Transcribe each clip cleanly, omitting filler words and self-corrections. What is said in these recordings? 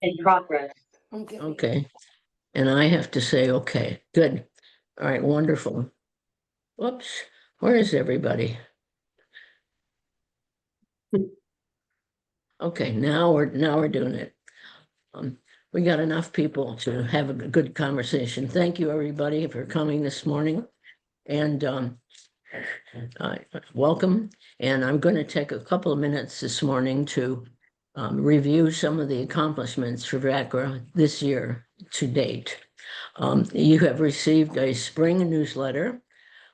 In progress. Okay, and I have to say, okay, good. All right, wonderful. Whoops, where is everybody? Okay, now we're doing it. Um, we got enough people to have a good conversation. Thank you, everybody, for coming this morning. And welcome. And I'm going to take a couple of minutes this morning to review some of the accomplishments for VaCCRA this year to date. You have received a spring newsletter,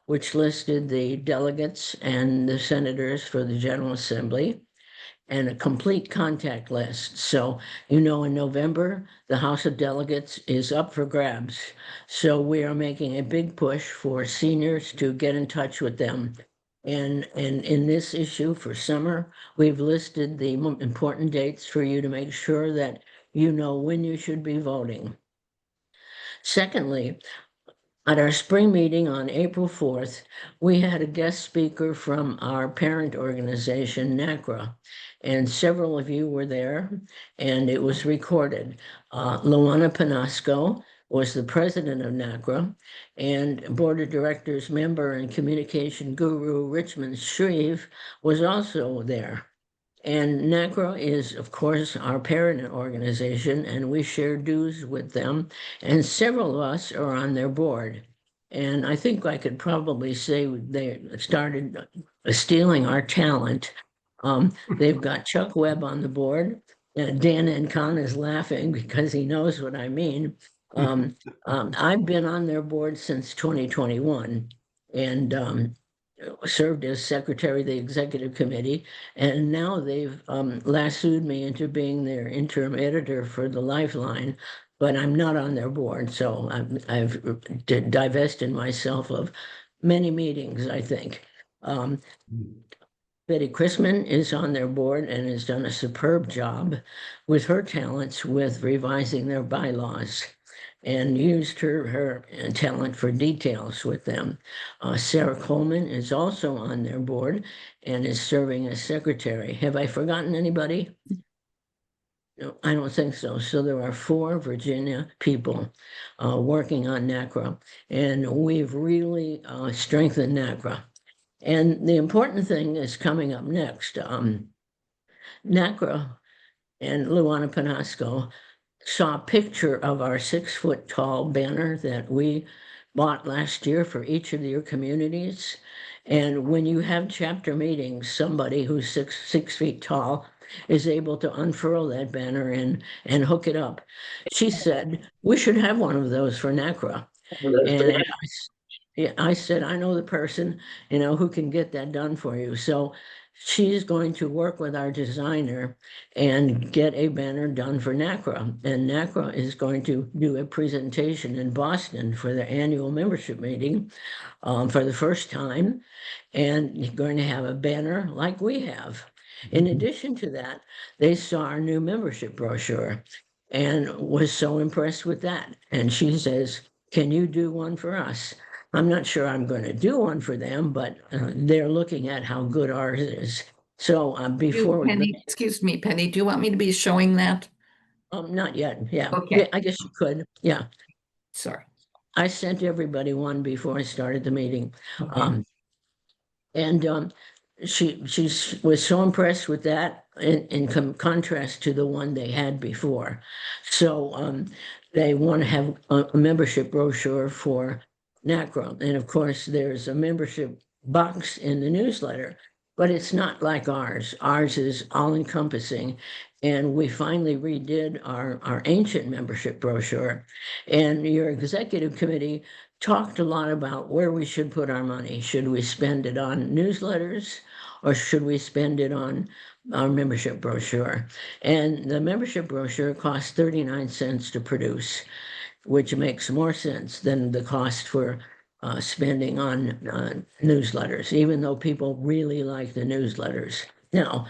which listed the delegates and the senators for the General Assembly and a complete contact list. So, in November, the House of Delegates is up for grabs. So we are making a big push for seniors to get in touch with them. And in this issue for summer, we've listed the important dates for you to make sure that you know when you should be voting. Secondly, at our spring meeting on April 4th, we had a guest speaker from our parent organization, VaCCRA, and several of you were there, and it was recorded. Luana Panasco was the president of VaCCRA, and board of directors member and communication guru Richmond Shreve was also there. And VaCCRA is, of course, our parent organization, and we share dues with them. And several of us are on their board. And I think I could probably say they started stealing our talent. They've got Chuck Webb on the board. Dan Encon is laughing because he knows what I mean. I've been on their board since 2021. And served as secretary of the executive committee, and now they've lassoed me into being their interim editor for the Lifeline, but I'm not on their board, so I've divested myself of many meetings, I think. Betty Chrisman is on their board and has done a superb job with her talents with revising their bylaws and used her talent for details with them. Sarah Coleman is also on their board and is serving as secretary. Have I forgotten anybody? No, I don't think so. So there are 4 Virginia people working on VaCCRA, and we've really strengthened VaCCRA. And the important thing is coming up next. VaCCRA and Luana Panasco saw a picture of our 6-foot tall banner that we bought last year for each of your communities. And when you have chapter meetings, somebody who's six feet tall is able to unfurl that banner and hook it up. She said, we should have one of those for VaCCRA. And I said, I know the person, who can get that done for you. So she's going to work with our designer and get a banner done for VaCCRA. And VaCCRA is going to do a presentation in Boston for their annual membership meeting for the first time. And you're going to have a banner like we have. In addition to that, they saw our new membership brochure and was so impressed with that. And she says, can you do one for us? I'm not sure I'm going to do one for them, but they're looking at how good ours is. So before Penny, excuse me, Penny, do you want me to be showing that? not yet. Yeah. Okay. Yeah, I guess you could. Yeah. Sorry. I sent everybody one before I started the meeting. Okay. And she was so impressed with that in contrast to the one they had before. So they want to have a membership brochure for VaCCRA. And of course, there's a membership box in the newsletter, but it's not like ours. Ours is all encompassing. And we finally redid our ancient membership brochure. And your executive committee talked a lot about where we should put our money. Should we spend it on newsletters or should we spend it on our membership brochure? And the membership brochure costs 39 cents to produce, which makes more sense than the cost for spending on newsletters, even though people really like the newsletters. Now,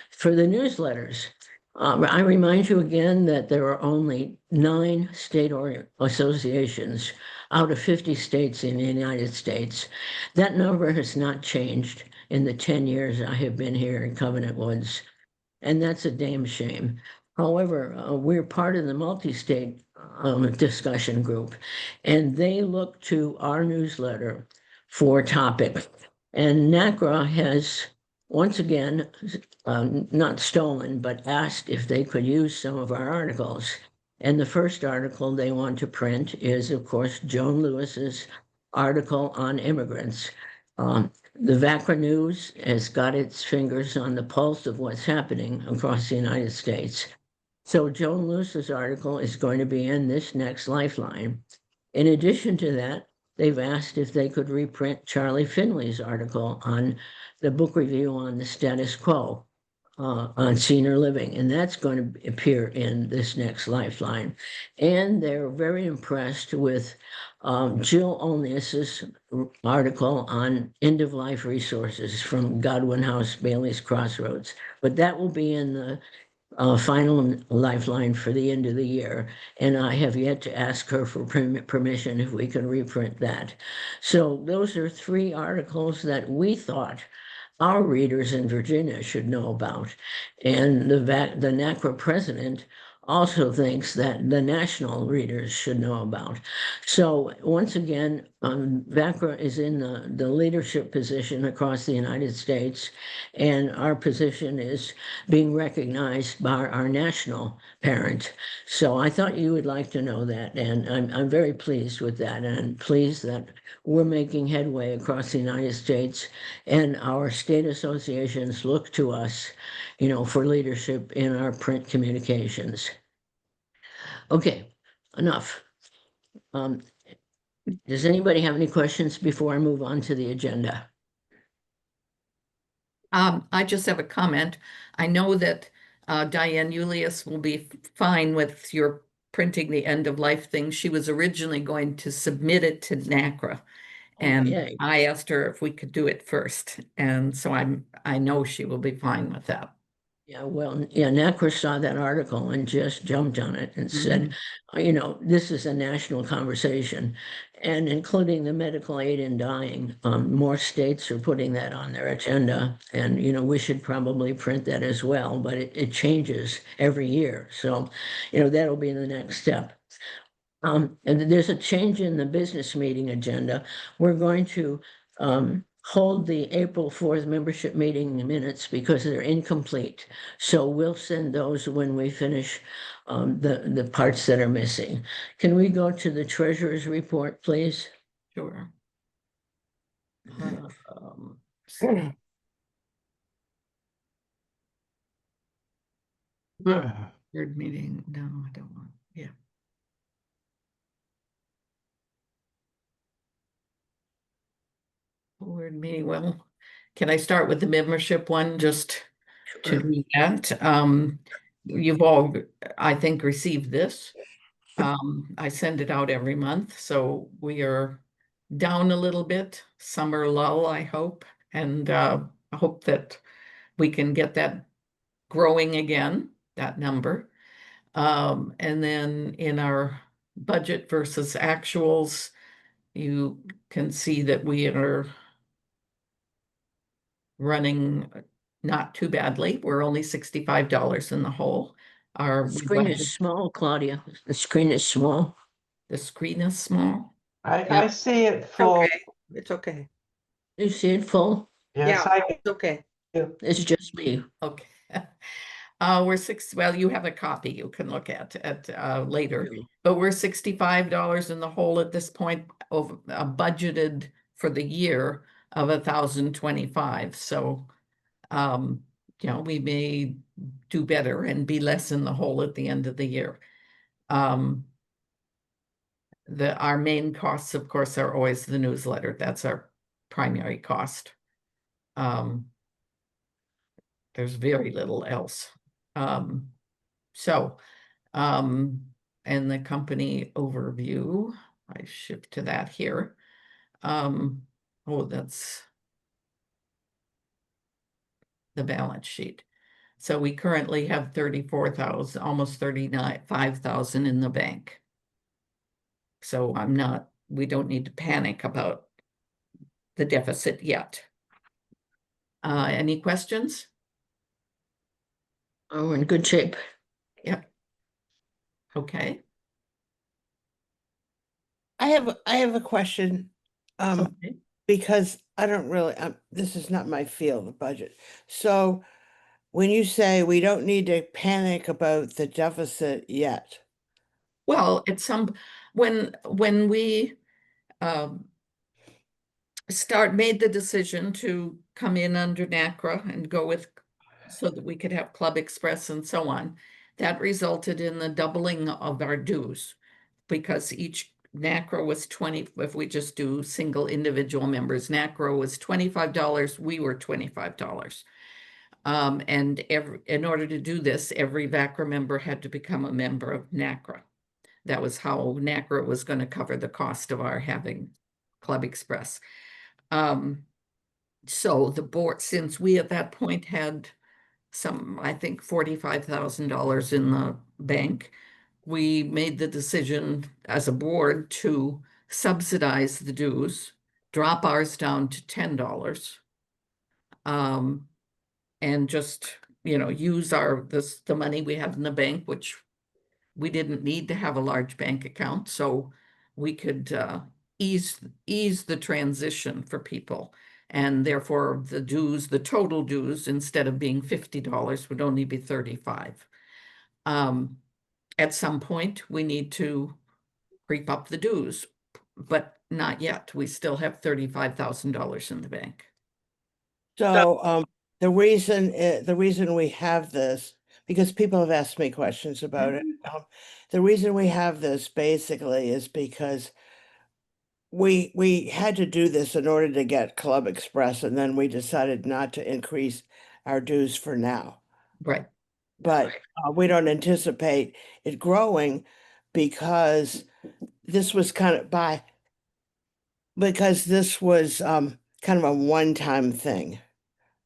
for the newsletters, I remind you again that there are only 9 state associations out of 50 states in the United States. That number has not changed in the 10 years I have been here in Covenant Woods, and that's a damn shame. However, we're part of the multi-state discussion group, and they look to our newsletter for topics. And NACRA has once again not stolen, but asked if they could use some of our articles. And the first article they want to print is, of course, Joan Lewis's article on immigrants. The VaCCRA News has got its fingers on the pulse of what's happening across the United States. So Joan Lewis's article is going to be in this next Lifeline. In addition to that, they've asked if they could reprint Charlie Finley's article on the book review on the status quo on senior living, and that's going to appear in this next Lifeline. And they're very impressed with Jill Olnius's article on end-of-life resources from Godwin House, Bailey's Crossroads. But that will be in the final Lifeline for the end of the year, and I have yet to ask her for permission if we can reprint that. So those are 3 articles that we thought our readers in Virginia should know about. And the NACRA president also thinks that the national readers should know about. So once again, VaCCRA is in the leadership position across the United States, and our position is being recognized by our national parent. So I thought you would like to know that, and I'm very pleased with that, and I'm pleased that we're making headway across the United States, and our state associations look to us, for leadership in our print communications. Okay, enough. Does anybody have any questions before I move on to the agenda? I just have a comment. I know that Diane Julius will be fine with your printing the end of life thing. She was originally going to submit it to NACRA. And Okay. I asked her if we could do it first. And so I know she will be fine with that. Yeah, well, yeah, NACRA saw that article and just jumped on it and said, this is a national conversation, and including the medical aid in dying. More states are putting that on their agenda, and we should probably print that as well. But it changes every year, so that'll be the next step. And there's a change in the business meeting agenda. We're going to hold the April 4th membership meeting minutes because they're incomplete. So we'll send those when we finish the parts that are missing. Can we go to the treasurer's report, please? Sure. Third meeting. No, I don't want. Yeah. Board meeting. Well, can I start with the membership one just to do that? You've all, I think, received this. I send it out every month, so we are down a little bit. Summer lull, I hope, and I hope that we can get that growing again, that number. And then in our budget versus actuals, you can see that we are running not too badly. We're only $65 in the hole. The screen is small, Claudia. The screen is small. The screen is small. I see it full. Okay, it's okay. You see it full? Yes, Yeah, it's okay. It's just me. Okay. Well, you have a copy you can look at later, but we're $65 in the hole at this point, over budgeted for the year of 1,025. So, we may do better and be less in the hole at the end of the year. Our main costs, of course, are always the newsletter. That's our primary cost. There's very little else. And the company overview, I shift to that here. That's the balance sheet. So we currently have 34,000, almost 5,000 in the bank. So we don't need to panic about the deficit yet. Any questions? Oh, we're in good shape. Yep. Okay. I have a question. Okay. Because I don't really, this is not my field, the budget. So when you say we don't need to panic about the deficit yet, Well, it's when we um, made the decision to come in under NACRA and go with so that we could have Club Express and so on, that resulted in the doubling of our dues because each NACRA was 20, if we just do single individual members, NACRA was $25, we were $25. And in order to do this, every VaCCRA member had to become a member of NACRA. That was how NACRA was going to cover the cost of our having Club Express. So the board, since we at that point had some, I think, $45,000 in the bank, we made the decision as a board to subsidize the dues, drop ours down to $10. And just, use the money we have in the bank, which we didn't need to have a large bank account, so we could ease the transition for people. And therefore, the total dues, instead of being $50, would only be 35. At some point, we need to creep up the dues, but not yet. We still have $35,000 in the bank. so the reason we have this, because people have asked me questions about it. The reason we have this basically is because we had to do this in order to get Club Express, and then we decided not to increase our dues for now. Right. But we don't anticipate it growing because this was because this was kind of a one-time thing.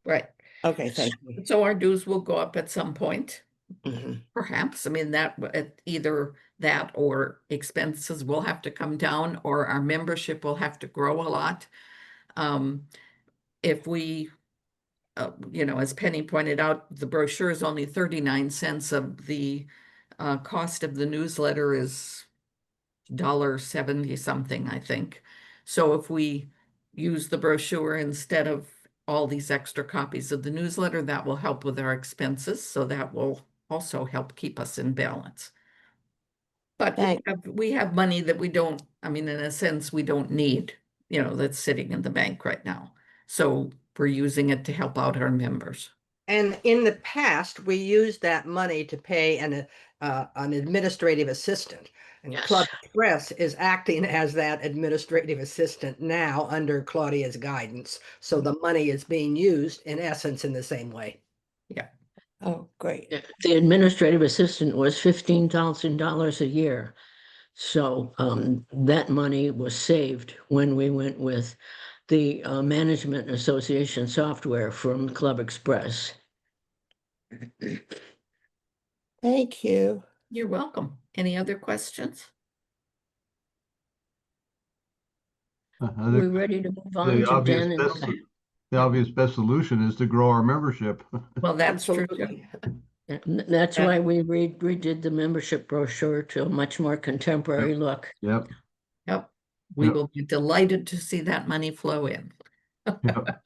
Right. Okay, thank you. So our dues will go up at some point. Mhm. Perhaps, I mean, either that or expenses will have to come down or our membership will have to grow a lot. If we, as Penny pointed out, the brochure is only 39 cents of the cost of the newsletter is $1.70 something, I think. So if we use the brochure instead of all these extra copies of the newsletter, that will help with our expenses. So that will also help keep us in balance. But Thank- we have money that we don't, I mean, in a sense, we don't need, that's sitting in the bank right now. So we're using it to help out our members. And in the past, we used that money to pay an administrative assistant. And Yes. Club Express is acting as that administrative assistant now under Claudia's guidance. So the money is being used in essence in the same way. Yeah. Oh, great. The administrative assistant was $15,000 a year. So that money was saved when we went with the Management Association software from Club Express. Thank you. You're welcome. Any other questions? I We're think ready to move on the to obvious Dan and best, the obvious best solution is to grow our membership. Well, that's true too. Absolutely. That's why we redid the membership brochure to a much more contemporary look. Yep, Yep. We Yep. will be delighted to see that money flow in. yep.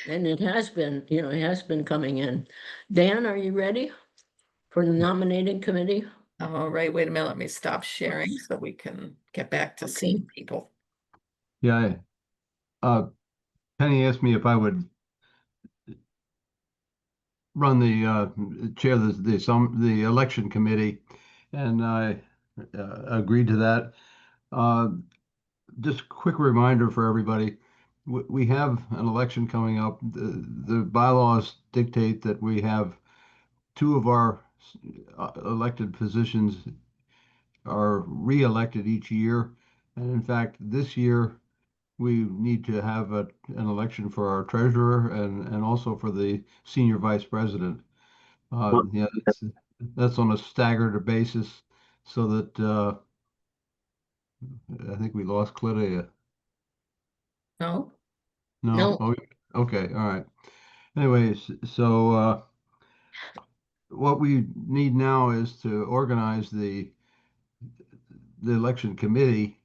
And it has been, it has been coming in. Dan, are you ready for the nominating committee? All right, wait a minute. Let me stop sharing so we can get back to Okay. seeing people. Yeah. Penny asked me if I would run chair the election committee, and I agreed to that. Just a quick reminder for everybody, we have an election coming up. The bylaws dictate that we have two of our elected positions are re-elected each year. And in fact, this year, we need to have an election for our treasurer and also for the senior vice president. Yeah, that's on a staggered basis so that I think we lost Clitia. No? No? No. Oh, okay, all right. Anyways, so what we need now is to organize the election committee,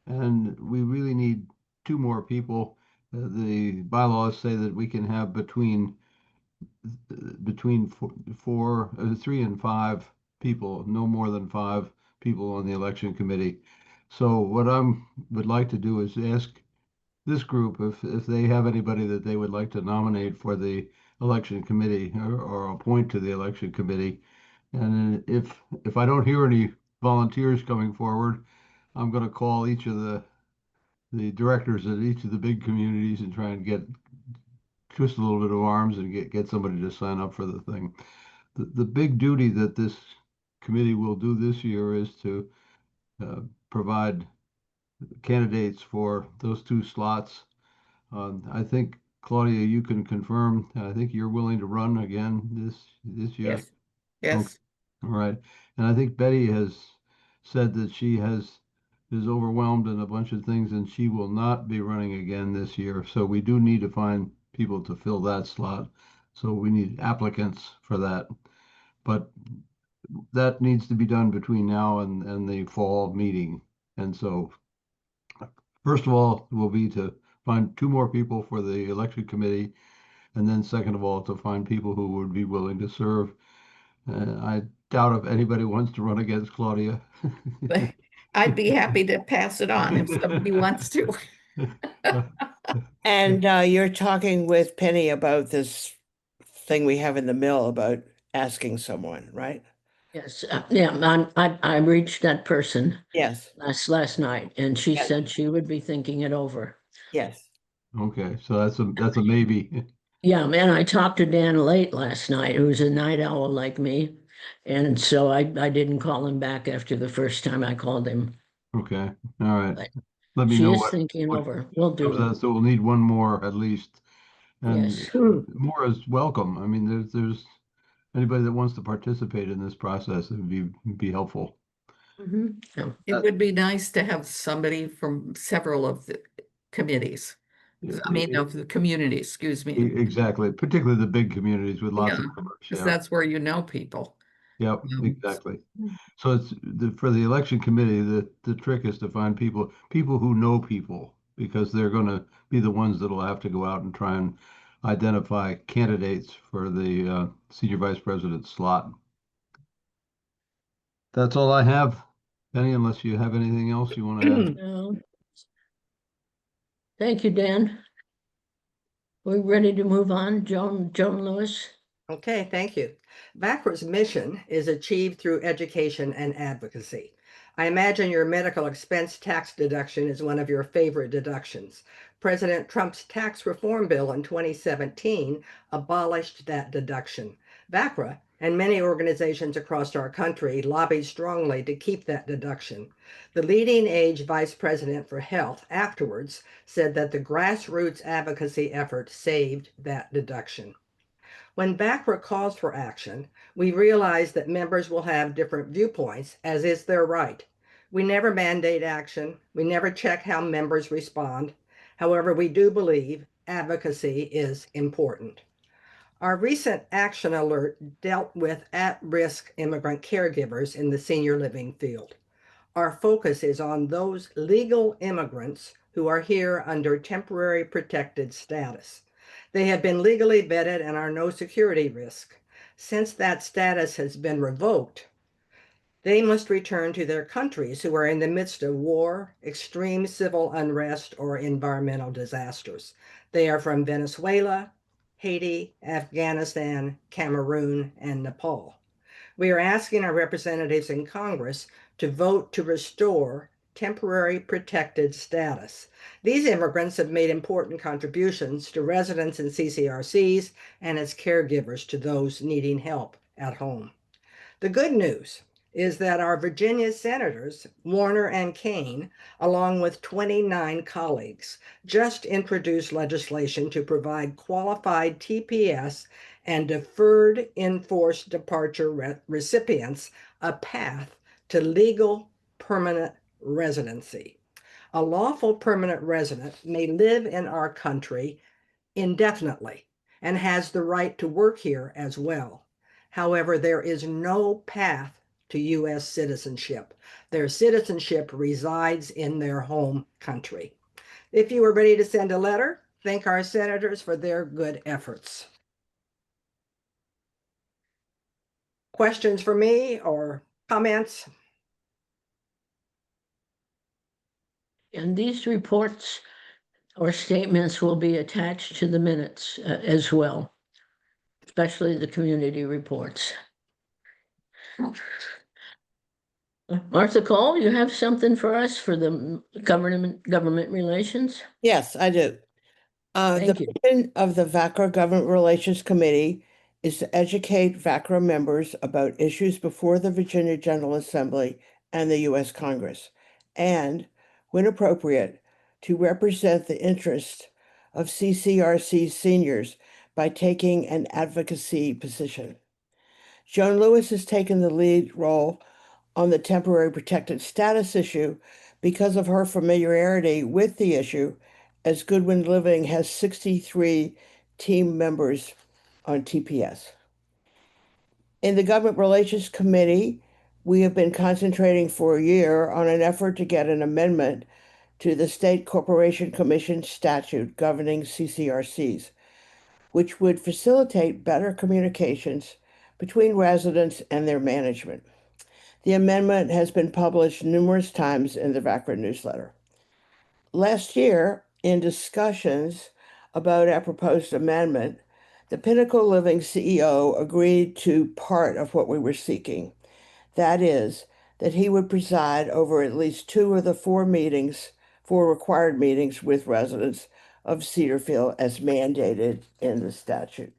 and we really need two more people. The bylaws say that we can have between four, 3 and 5 people, no more than 5 people on the election committee. So what would like to do is ask this group if they have anybody that they would like to nominate for the election committee or appoint to the election committee. And if I don't hear any volunteers coming forward, I'm going to call each of the directors at each of the big communities and try and twist a little bit of arms and get somebody to sign up for the thing. The big duty that this committee will do this year is to provide candidates for those 2 slots. I think, Claudia, you can confirm, I think you're willing to run again this year. Yes, yes. All right. And I think Betty has said that is overwhelmed in a bunch of things and she will not be running again this year. So we do need to find people to fill that slot. So we need applicants for that. But that needs to be done between now and the fall meeting. And so first of all will be to find 2 more people for the election committee. And then second of all, to find people who would be willing to serve. I doubt if anybody wants to run against Claudia. I'd be happy to pass it on if somebody wants to. And you're talking with Penny about this thing we have in the mill about asking someone, right? Yes, yeah, I reached that person Yes, last night, and she Yes. said she would be thinking it over. yes. Okay, so that's a maybe. Yeah, man, I talked to Dan late last night, who's a night owl like me. And so I didn't call him back after the first time I called him. Okay, all right. But Let me she know is what thinking what over. We'll comes do out. it. So we'll need 1 more at least, and Yes. more is welcome. I mean, there's anybody that wants to participate in this process, it would be helpful. Yeah. It would be nice to have somebody from several of the committees. I mean, of the community, excuse me. Exactly, particularly the big communities with lots of Yeah, members. because Yeah, that's where you know people. yep, exactly. So for the election committee, the trick is to find people who know people, because they're going to be the ones that'll have to go out and try and identify candidates for the senior vice president slot. That's all I have, Penny, unless you have anything else you want to add. No. Thank you, Dan. We're ready to move on. Joan Lewis. Okay, thank you. VaCCRA's mission is achieved through education and advocacy. I imagine your medical expense tax deduction is one of your favorite deductions. President Trump's tax reform bill in 2017 abolished that deduction. VaCCRA and many organizations across our country lobbied strongly to keep that deduction. The leading age vice president for health afterwards said that the grassroots advocacy effort saved that deduction. When VaCCRA calls for action, we realize that members will have different viewpoints, as is their right. We never mandate action. We never check how members respond. However, we do believe advocacy is important. Our recent action alert dealt with at-risk immigrant caregivers in the senior living field. Our focus is on those legal immigrants who are here under temporary protected status. They have been legally vetted and are no security risk. Since that status has been revoked, they must return to their countries who are in the midst of war, extreme civil unrest, or environmental disasters. They are from Venezuela, Haiti, Afghanistan, Cameroon, and Nepal. We are asking our representatives in Congress to vote to restore temporary protected status. These immigrants have made important contributions to residents in CCRCs and as caregivers to those needing help at home. The good news is that our Virginia senators, Warner and Kaine, along with 29 colleagues, just introduced legislation to provide qualified TPS and deferred enforced departure recipients a path to legal permanent residency. A lawful permanent resident may live in our country indefinitely and has the right to work here as well. However, there is no path to U.S. citizenship. Their citizenship resides in their home country. If you are ready to send a letter, thank our senators for their good efforts. Questions for me or comments? And these reports or statements will be attached to the minutes as well, especially the community reports. Martha Cole, you have something for us for the government relations? Yes, I do. The Thank you. mission of the VaCCRA Government Relations Committee is to educate VaCCRA members about issues before the Virginia General Assembly and the U.S. Congress, and, when appropriate, to represent the interests of CCRC seniors by taking an advocacy position. Joan Lewis has taken the lead role on the temporary protected status issue because of her familiarity with the issue, as Goodwin Living has 63 team members on TPS. In the Government Relations Committee, we have been concentrating for a year on an effort to get an amendment to the State Corporation Commission statute governing CCRCs, which would facilitate better communications between residents and their management. The amendment has been published numerous times in the VaCCRA newsletter. Last year, in discussions about our proposed amendment, the Pinnacle Living CEO agreed to part of what we were seeking. That is, that he would preside over at least 2 of the 4 required meetings with residents of Cedarfield as mandated in the statute.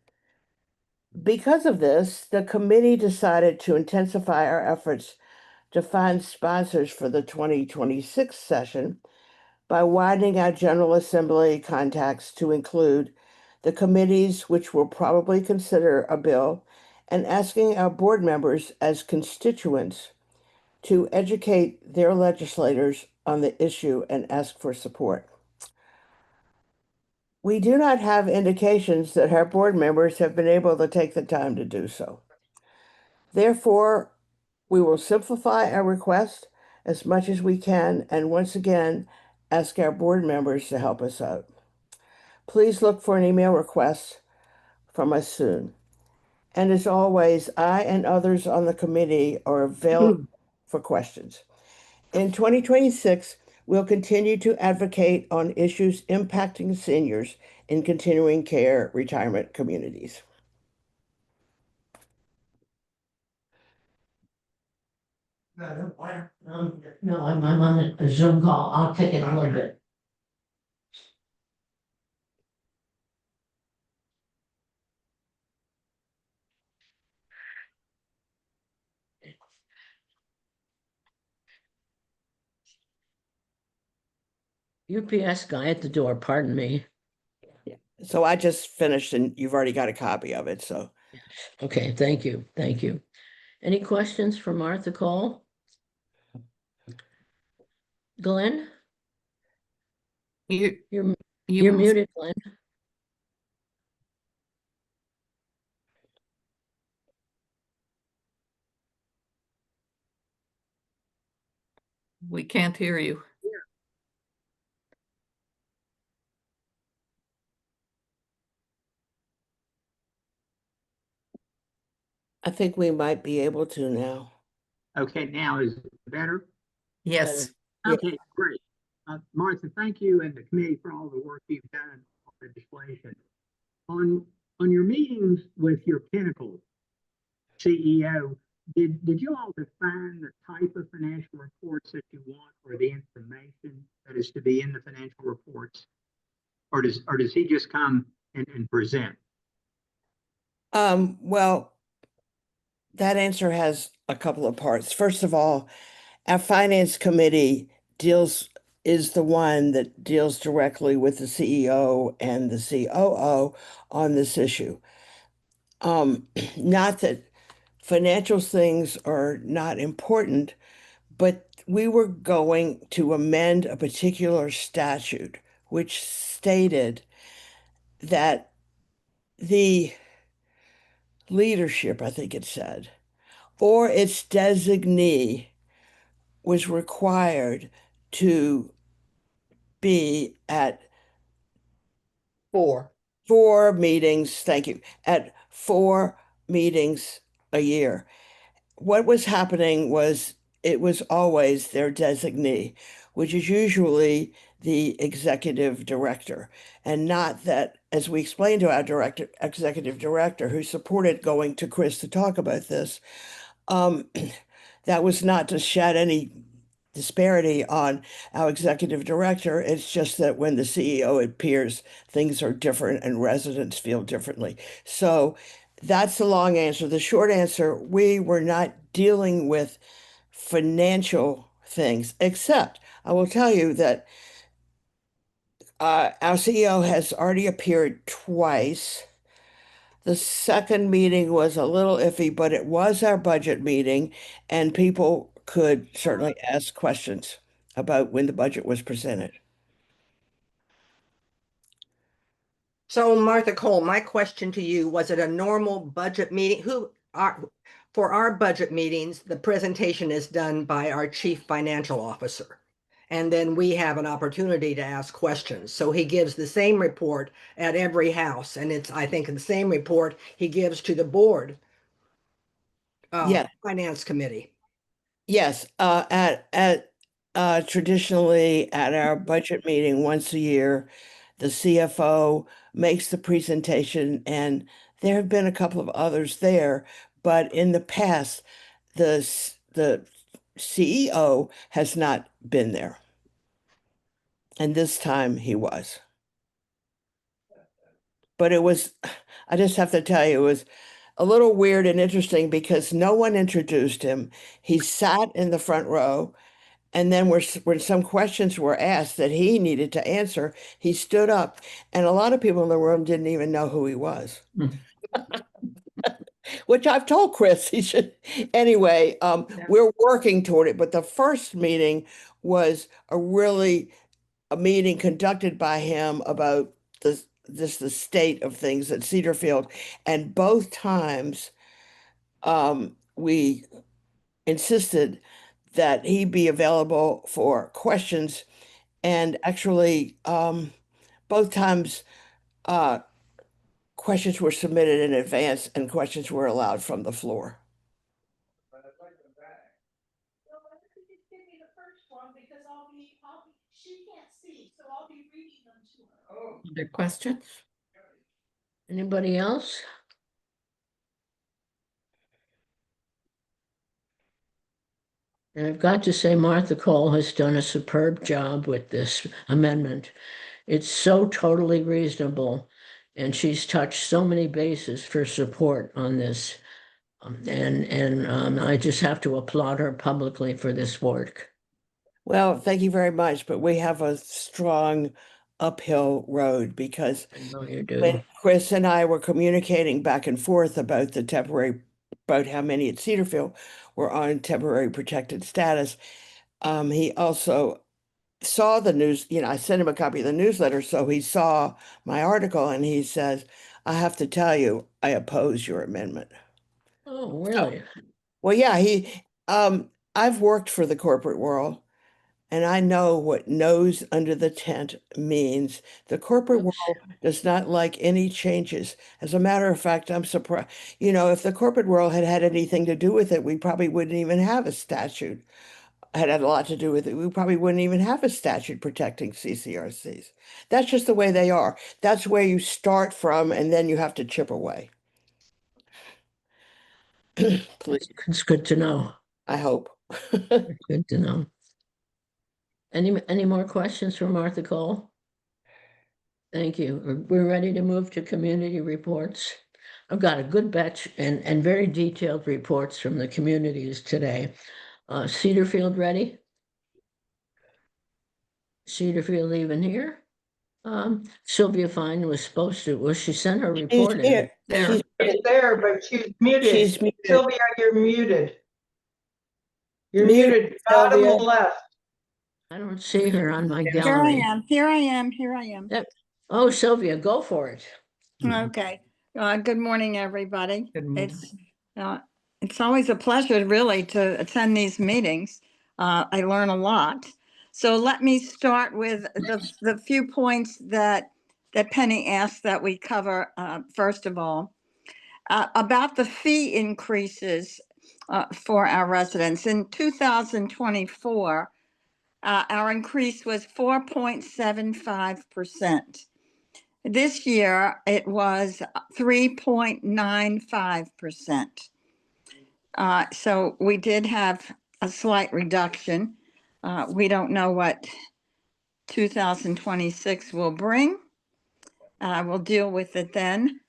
Because of this, the committee decided to intensify our efforts to find sponsors for the 2026 session by widening our General Assembly contacts to include the committees which will probably consider a bill and asking our board members as constituents to educate their legislators on the issue and ask for support. We do not have indications that our board members have been able to take the time to do so. Therefore, we will simplify our request as much as we can and once again ask our board members to help us out. Please look for an email request from us soon. And as always, I and others on the committee are available for questions. In 2026, we'll continue to advocate on issues impacting seniors in continuing care retirement communities. No, I'm on a Zoom call. I'll take it a little bit. UPS guy at the door, pardon me. So I just finished and you've already got a copy of it, so. Okay, thank you, thank you. Any questions for Martha Cole? Glenn? You You're you muted, Glenn. we can't hear you. I think we might be able to now. Okay, now is it better? Yes. Yeah. Okay, great. Martha, thank you and the committee for all the work you've done on legislation. On your meetings with your Pinnacle CEO, did you all define the type of financial reports that you want or the information that is to be in the financial reports? Or does he just come and present? Well, that answer has a couple of parts. First of all, our finance committee is the one that deals directly with the CEO and the COO on this issue. Not that financial things are not important, but we were going to amend a particular statute which stated that the leadership, I think it said, or its designee was required to be at 4. 4 meetings, thank you, at 4 meetings a year. What was happening was it was always their designee, which is usually the executive director, and not that, as we explained to our executive director, who supported going to Chris to talk about this, um, that was not to shed any disparity on our executive director. It's just that when the CEO appears, things are different and residents feel differently. So that's the long answer. The short answer, we were not dealing with financial things, except I will tell you that our CEO has already appeared twice. The second meeting was a little iffy, but it was our budget meeting, and people could certainly ask questions about when the budget was presented. So Martha Cole, my question to you, was it a normal budget meeting? For our budget meetings, the presentation is done by our chief financial officer. And then we have an opportunity to ask questions. So he gives the same report at every house. And it's, I think, the same report he gives to the board, Yeah. finance committee. Yes, traditionally at our budget meeting once a year, the CFO makes the presentation, and there have been a couple of others there, but in the past, the CEO has not been there, and this time he was. But it was, I just have to tell you, it was a little weird and interesting because no one introduced him. He sat in the front row. And then when some questions were asked that he needed to answer, he stood up. And a lot of people in the room didn't even know who he was, which I've told Chris he should. Anyway, we're working toward it. But the first meeting was a meeting conducted by him about the state of things at Cedarfield. And both times we insisted that he be available for questions. And actually, both times questions were submitted in advance and questions were allowed from the floor. Other questions? Anybody else? And I've got to say, Martha Cole has done a superb job with this amendment. It's so totally reasonable, and she's touched so many bases for support on this. I just have to applaud her publicly for this work. Well, thank you very much, but we have a strong uphill road because I know you when do. Chris and I were communicating back and forth about about how many at Cedarfield were on temporary protected status, he also saw the news, I sent him a copy of the newsletter, so he saw my article and he says, I have to tell you, I oppose your amendment. Oh, really? Well, yeah, I've worked for the corporate world and I know what nose under the tent means. The corporate world does not like any changes. As a matter of fact, I'm surprised, if the corporate world had had anything to do with it, we probably wouldn't even have a statute. Had a lot to do with it. We probably wouldn't even have a statute protecting CCRCs. That's just the way they are. That's where you start from, and then you have to chip away. Please, It's good to know. I hope. Good to know. Any more questions for Martha Cole? Thank you. We're ready to move to community reports. I've got a good batch and very detailed reports from the communities today. Cedarfield ready? Cedarfield even here? Sylvia Fine was supposed to, she sent her report in. Here. There. She's there, but she's muted. She's muted. Sylvia, you're muted. You're Mute, muted. Bottom Sylvia. left. I don't see her on my Here I gallery. am, here I am, here I am. Oh, Sylvia, go for it. Okay. Good morning, everybody. Good morning. It's always a pleasure, really, to attend these meetings. I learn a lot. So let me start with the few points that Penny asked that we cover, first of all. About the fee increases for our residents. In 2024, our increase was 4.75%. This year, it was 3.95%. So we did have a slight reduction. We don't know what 2026 will bring. We'll deal with it then.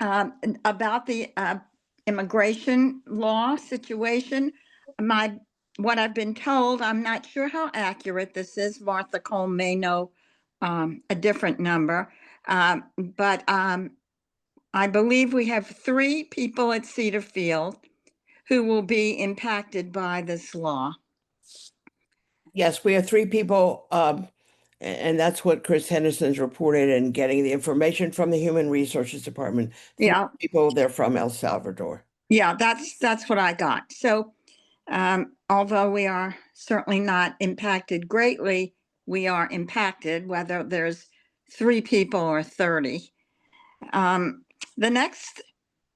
About the immigration law situation, what I've been told, I'm not sure how accurate this is. Martha Cole may know a different number, but I believe we have 3 people at Cedar Field who will be impacted by this law. Yes, we have 3 people, and that's what Chris Henderson's reported and getting the information from the Human Resources Department. 3 Yeah, people, they're from El Salvador. yeah, that's what I got. So, although we are certainly not impacted greatly, we are impacted whether there's 3 people or 30. The next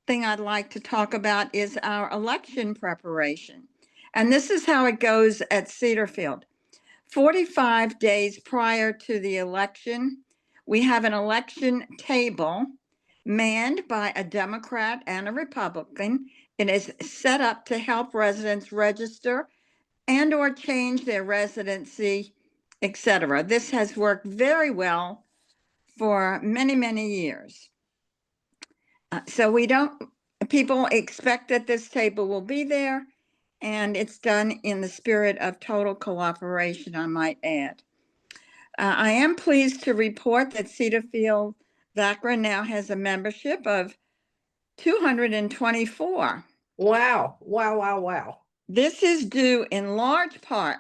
thing I'd like to talk about is our election preparation. And this is how it goes at Cedar Field. 45 days prior to the election, we have an election table manned by a Democrat and a Republican. It is set up to help residents register and or change their residency, etc. This has worked very well for many, many years. So people expect that this table will be there, and it's done in the spirit of total cooperation, I might add. I am pleased to report that Cedar Field VaCCRA now has a membership of 224. Wow, wow, wow, wow. This is due in large part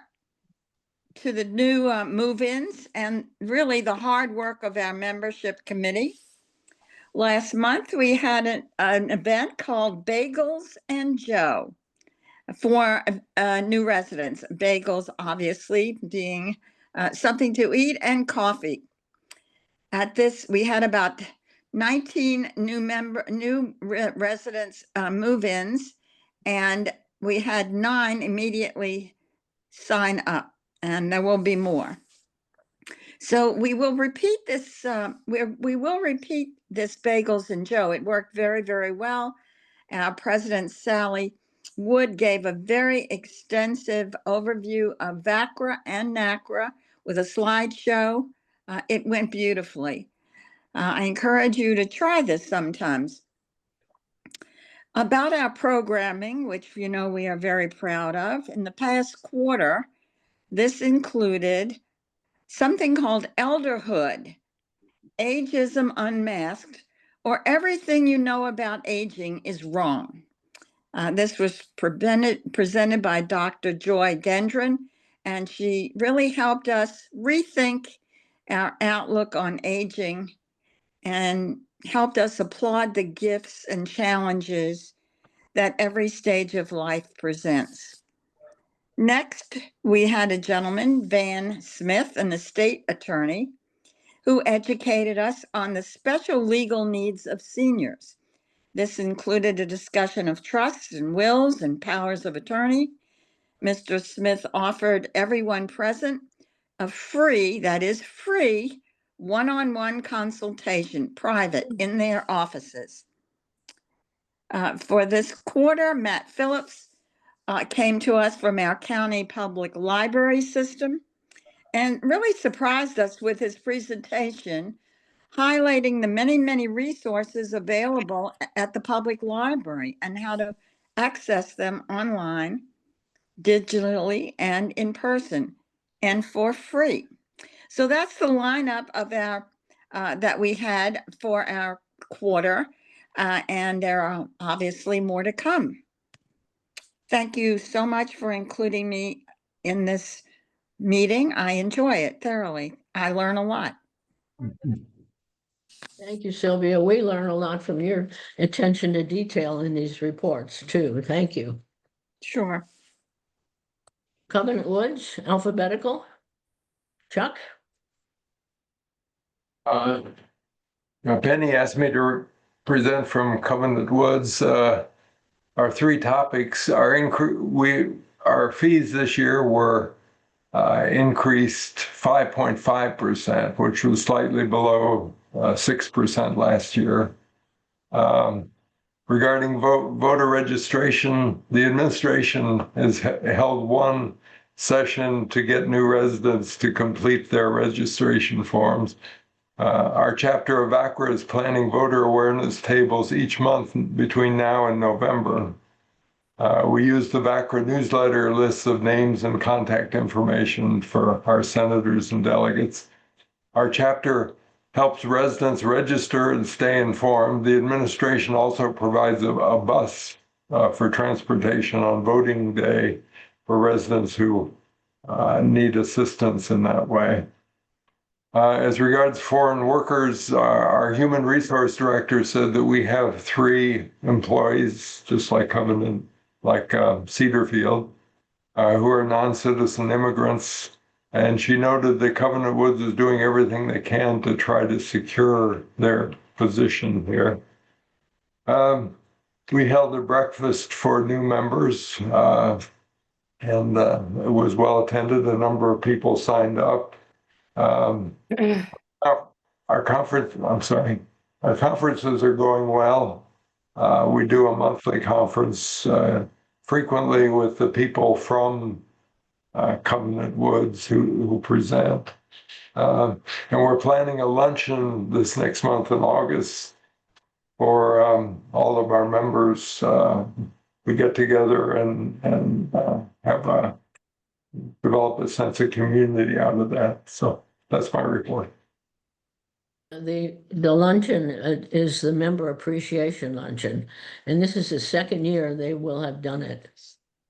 to the new move-ins and really the hard work of our membership committee. Last month, we had an event called Bagels and Joe for new residents. Bagels, obviously, being something to eat, and coffee. At this, we had about 19 new residents move-ins, and we had 9 immediately sign up, and there will be more. So we will repeat this. We will repeat this Bagels and Joe. It worked very, very well. Our President Sally Wood gave a very extensive overview of VaCCRA and NACRA with a slideshow. It went beautifully. I encourage you to try this sometimes. About our programming, which we are very proud of, in the past quarter, this included something called Elderhood, Ageism Unmasked, or Everything You Know About Aging is Wrong. This was presented by Dr. Joy Gendron, and she really helped us rethink our outlook on aging and helped us applaud the gifts and challenges that every stage of life presents. Next, we had a gentleman, Van Smith, an estate attorney, who educated us on the special legal needs of seniors. This included a discussion of trusts and wills and powers of attorney. Mr. Smith offered everyone present a free, that is free, one-on-one consultation, private, in their offices. For this quarter, Matt Phillips came to us from our county public library system and really surprised us with his presentation, highlighting the many, many resources available at the public library and how to access them online, digitally, and in person, and for free. So that's the lineup of our that we had for our quarter, and there are obviously more to come. Thank you so much for including me in this meeting. I enjoy it thoroughly. I learn a lot. Thank you, Sylvia. We learn a lot from your attention to detail in these reports too. Thank you. Sure. Covenant Woods, alphabetical. Chuck? Penny asked me to present from Covenant Woods. Our three topics are our fees this year were increased 5.5%, which was slightly below 6% last year. Regarding voter registration, the administration has held one session to get new residents to complete their registration forms. Our chapter of VaCCRA is planning voter awareness tables each month between now and November. We use the VaCCRA newsletter lists of names and contact information for our senators and delegates. Our chapter helps residents register and stay informed. The administration also provides a bus for transportation on voting day for residents who need assistance in that way. As regards foreign workers, our human resource director said that we have 3 employees, just like Covenant, like Cedarfield, who are non-citizen immigrants. And she noted that Covenant Woods is doing everything they can to try to secure their position here. We held a breakfast for new members, and it was well attended. A number of people signed up. Our conferences are going well. We do a monthly conference frequently with the people from Covenant Woods who present. And we're planning a luncheon this next month in August for all of our members. We get together and develop a sense of community out of that. So that's my report. The luncheon is the member appreciation luncheon, and this is the second year they will have done it.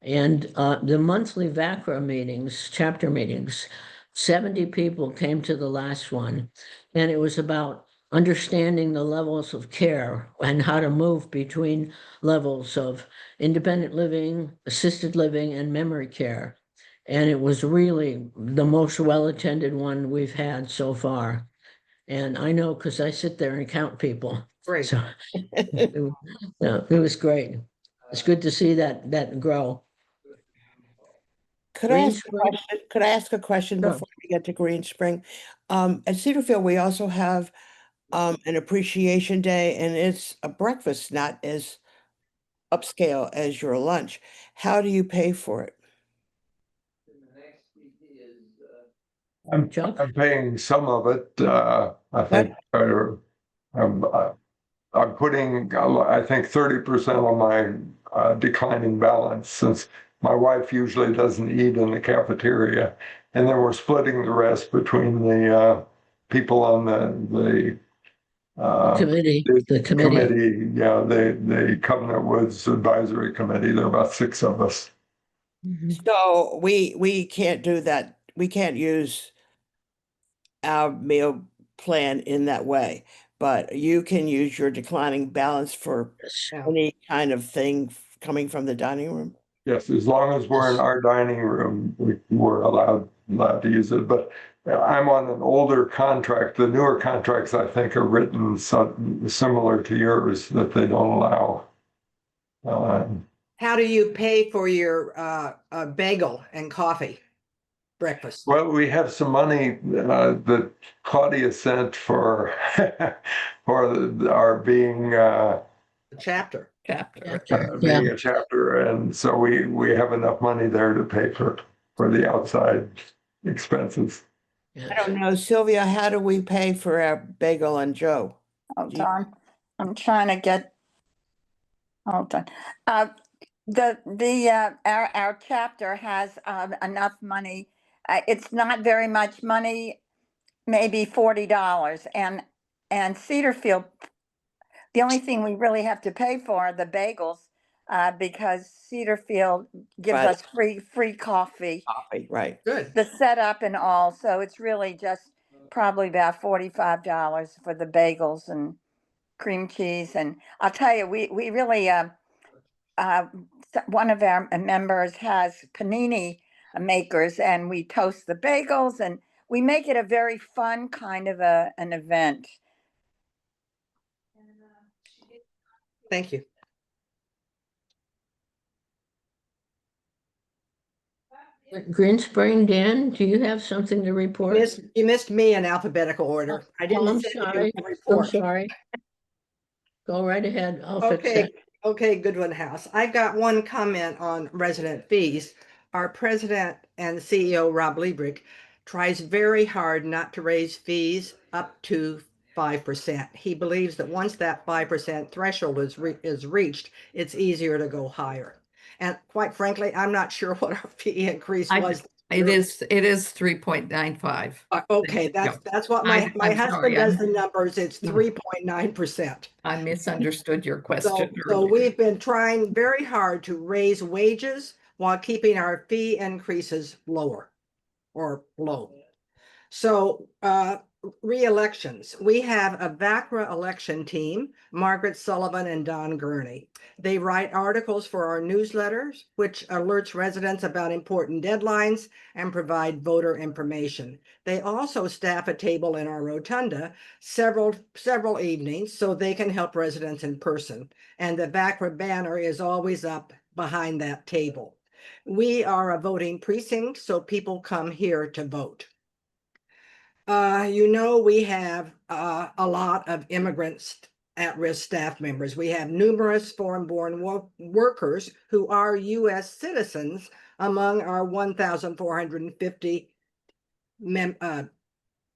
And the monthly VaCCRA meetings, chapter meetings, 70 people came to the last one, and it was about understanding the levels of care and how to move between levels of independent living, assisted living, and memory care. And it was really the most well-attended one we've had so far. And I know because I sit there and count people. Great. So it was great. It's good to see that grow. Could I ask a Green question? Could I ask a question Sure. before we get to Green Spring? At Cedarfield, we also have an appreciation day, and it's a breakfast, not as upscale as your lunch. How do you pay for it? Chuck? I'm paying some of it. I think I'm putting, I think 30% of my declining balance, since my wife usually doesn't eat in the cafeteria. And then we're splitting the rest between the people on the Committee, the committee. Yeah, the Covenant Woods Advisory Committee. There are about 6 of us. Mhm. So we can't do that. We can't use our meal plan in that way, but you can use your declining balance for Yes. Yeah. any kind of thing coming from the dining room. Yes, as long as we're in Yes. our dining room, we're allowed to use it. But I'm on an older contract. The newer contracts, I think, are written similar to yours, that they don't allow. How do you pay for your bagel and coffee breakfast? Well, we have some money that Claudia sent for for our being The chapter. Chapter. being a chapter, and so we have enough money there to pay for the outside expenses. I don't know, Sylvia, how do we pay for our bagel and Joe? Hold Do you- on. I'm trying to get, hold on. Our chapter has enough money. It's not very much money, maybe $40. And Cedarfield, the only thing we really have to pay for are the bagels, because Cedarfield gives Right. us free coffee, Coffee, right. Good. the setup and all. So it's really just probably about $45 for the bagels and cream cheese. And I'll tell you, we really, one of our members has panini makers, and we toast the bagels, and we make it a very fun kind of an event. Thank you. Greenspring, Dan, do you have something to report? You missed me in alphabetical order. I Oh, didn't I'm send you sorry. a I'm report. sorry. Go right ahead. I'll fix Okay, it. okay, Goodwin House. I've got one comment on resident fees. Our president and CEO, Rob Liebrick, tries very hard not to raise fees up to 5%. He believes that once that 5% threshold is reached, it's easier to go higher. And quite frankly, I'm not sure what our fee increase was. It is 3.95. Okay, that's what my I'm husband sorry, does the numbers. It's No. 3.9%. I misunderstood your question. So we've been trying very hard to raise wages while keeping our fee increases lower or low. So re-elections, we have a VaCCRA election team, Margaret Sullivan and Don Gurney. They write articles for our newsletters, which alerts residents about important deadlines and provide voter information. They also staff a table in our rotunda several evenings so they can help residents in person. And the VaCCRA banner is always up behind that table. We are a voting precinct, so people come here to vote. We have a lot of immigrants at-risk staff members. We have numerous foreign-born workers who are U.S. citizens among our 1,450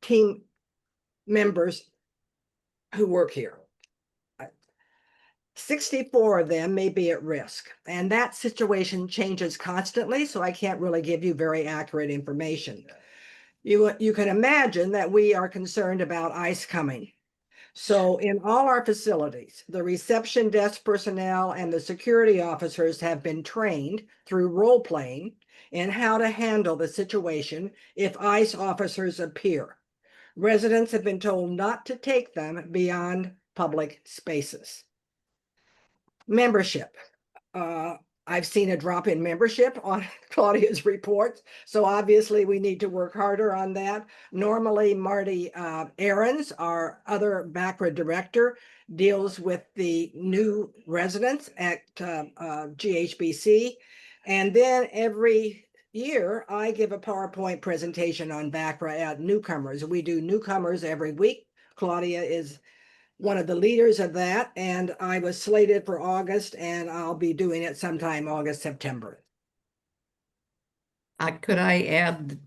team members who work here. 64 of them may be at risk, and that situation changes constantly, so I can't really give you very accurate information. You can imagine that we are concerned about ICE coming. So in all our facilities, the reception desk personnel and the security officers have been trained through role playing in how to handle the situation if ICE officers appear. Residents have been told not to take them beyond public spaces. Membership. I've seen a drop in membership on Claudia's reports, so obviously we need to work harder on that. Normally, Marty Ahrens, our other VaCCRA director, deals with the new residents at GHBC. And then every year, I give a PowerPoint presentation on VaCCRA at newcomers. We do newcomers every week. Claudia is one of the leaders of that, and I was slated for August, and I'll be doing it sometime August, September. Could I add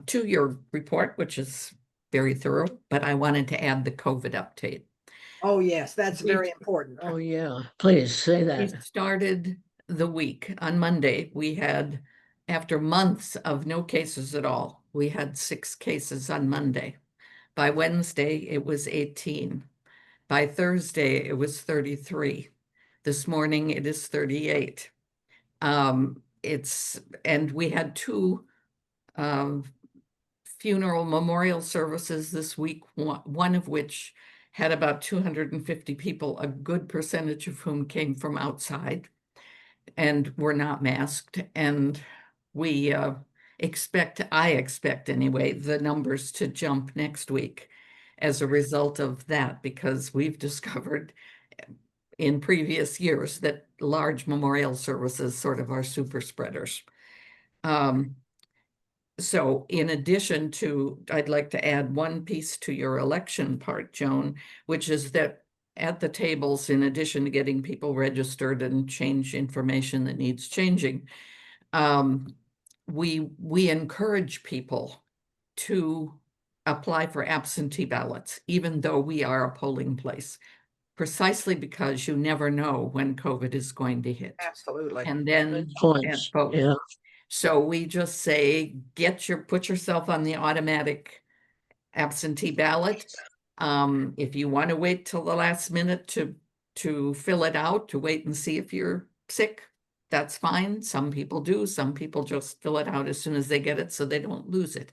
to your report, which is very thorough, but I wanted to add the COVID update. Oh, yes, that's very important. Oh, yeah. Please say We that. started the week on Monday. We had, after months of no cases at all, we had 6 cases on Monday. By Wednesday, it was 18. By Thursday, it was 33. This morning, it is 38. And we had 2 funeral memorial services this week, one of which had about 250 people, a good percentage of whom came from outside and were not masked. And I expect anyway, the numbers to jump next week as a result of that, because we've discovered in previous years that large memorial services sort of are super spreaders. So in addition to, I'd like to add one piece to your election part, Joan, which is that at the tables, in addition to getting people registered and change information that needs changing, we encourage people to apply for absentee ballots, even though we are a polling place, precisely because you never know when COVID is going to hit. Absolutely. And then Points. vote. Yeah. So we just say, put yourself on the automatic absentee ballot. If you want to wait till the last minute to fill it out, to wait and see if you're sick, that's fine. Some people do. Some people just fill it out as soon as they get it so they don't lose it.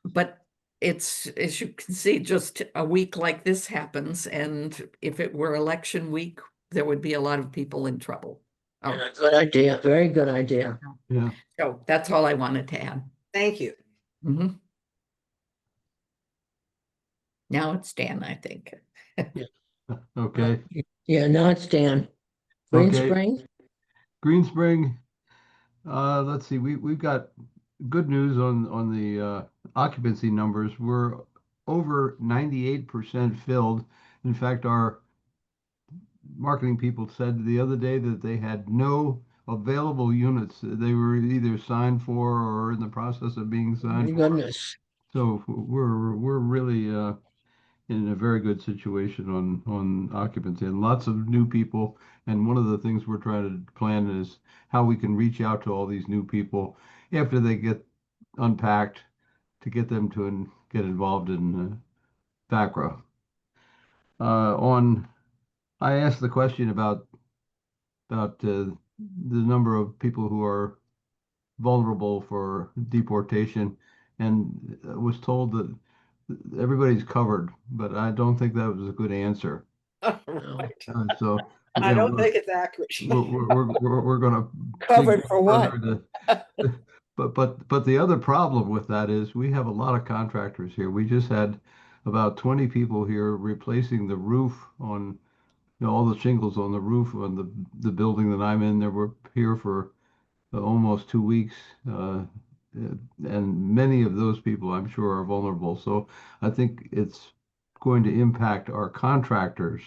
But it's, as you can see, just a week like this happens, and if it were election week, there would be a lot of people in trouble. Oh, Yeah, good idea, very good idea. Yeah, so that's all I wanted to add. Thank you. Mhm. Now it's Dan, I think. okay, Yeah, now it's Dan. Green okay. Spring? Green Spring, let's see, we've got good news on the occupancy numbers. We're over 98% filled. In fact, our marketing people said the other day that they had no available units. They were either signed for or in the process of being My signed for. goodness. So we're really in a very good situation on occupancy and lots of new people. And one of the things we're trying to plan is how we can reach out to all these new people after they get unpacked to get them to get involved in VaCCRA. On I asked the question about the number of people who are vulnerable for deportation, and was told that everybody's covered, but I don't think that was a good answer. Right. So I yeah, don't think it's accurate. we're going to Covered for what? but the other problem with that is we have a lot of contractors here. We just had about 20 people here replacing the roof on all the shingles on the roof on the building that I'm in. They were here for almost 2 weeks, and many of those people I'm sure are vulnerable. So I think it's going to impact our contractors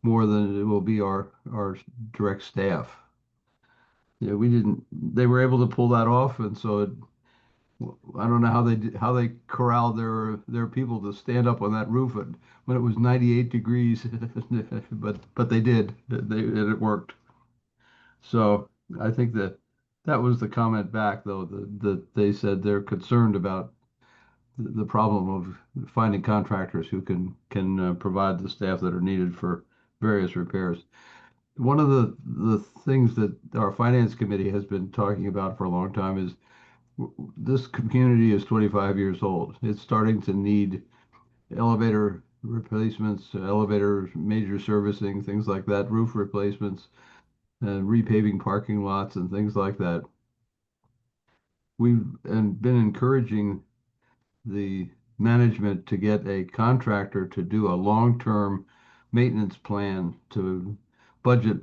more than it will be our direct staff. Yeah, we didn't. They were able to pull that off, and so I don't know how they corralled their people to stand up on that roof when it was 98 degrees, but they did. It worked. So I think that was the comment back, though, that they said they're concerned about the problem of finding contractors who can provide the staff that are needed for various repairs. One of the things that our finance committee has been talking about for a long time is this community is 25 years old. It's starting to need elevator replacements, elevator major servicing, things like that, roof replacements, repaving parking lots and things like that. We've been encouraging the management to get a contractor to do a long-term maintenance plan to budget.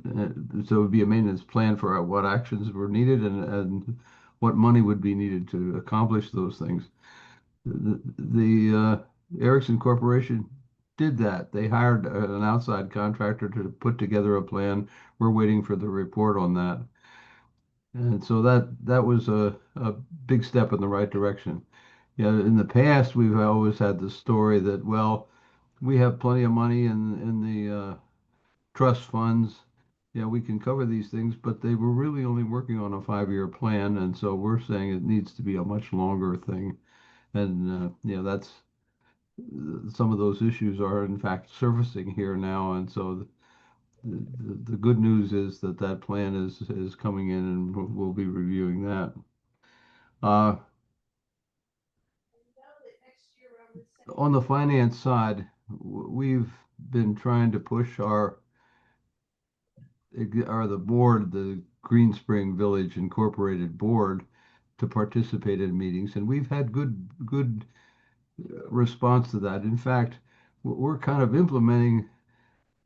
So it would be a maintenance plan for what actions were needed and what money would be needed to accomplish those things. The Ericsson Corporation did that. They hired an outside contractor to put together a plan. We're waiting for the report on that. And so that was a big step in the right direction. Yeah, in the past, we've always had the story that, well, we have plenty of money in the trust funds. Yeah, we can cover these things, but they were really only working on a 5-year plan, and so we're saying it needs to be a much longer thing. And yeah, that's some of those issues are in fact surfacing here now, and so the good news is that plan is coming in, and we'll be reviewing that. Uh, on the finance side, we've been trying to push the board, the Green Spring Village Incorporated board, to participate in meetings, and we've had good response to that. In fact, we're kind of implementing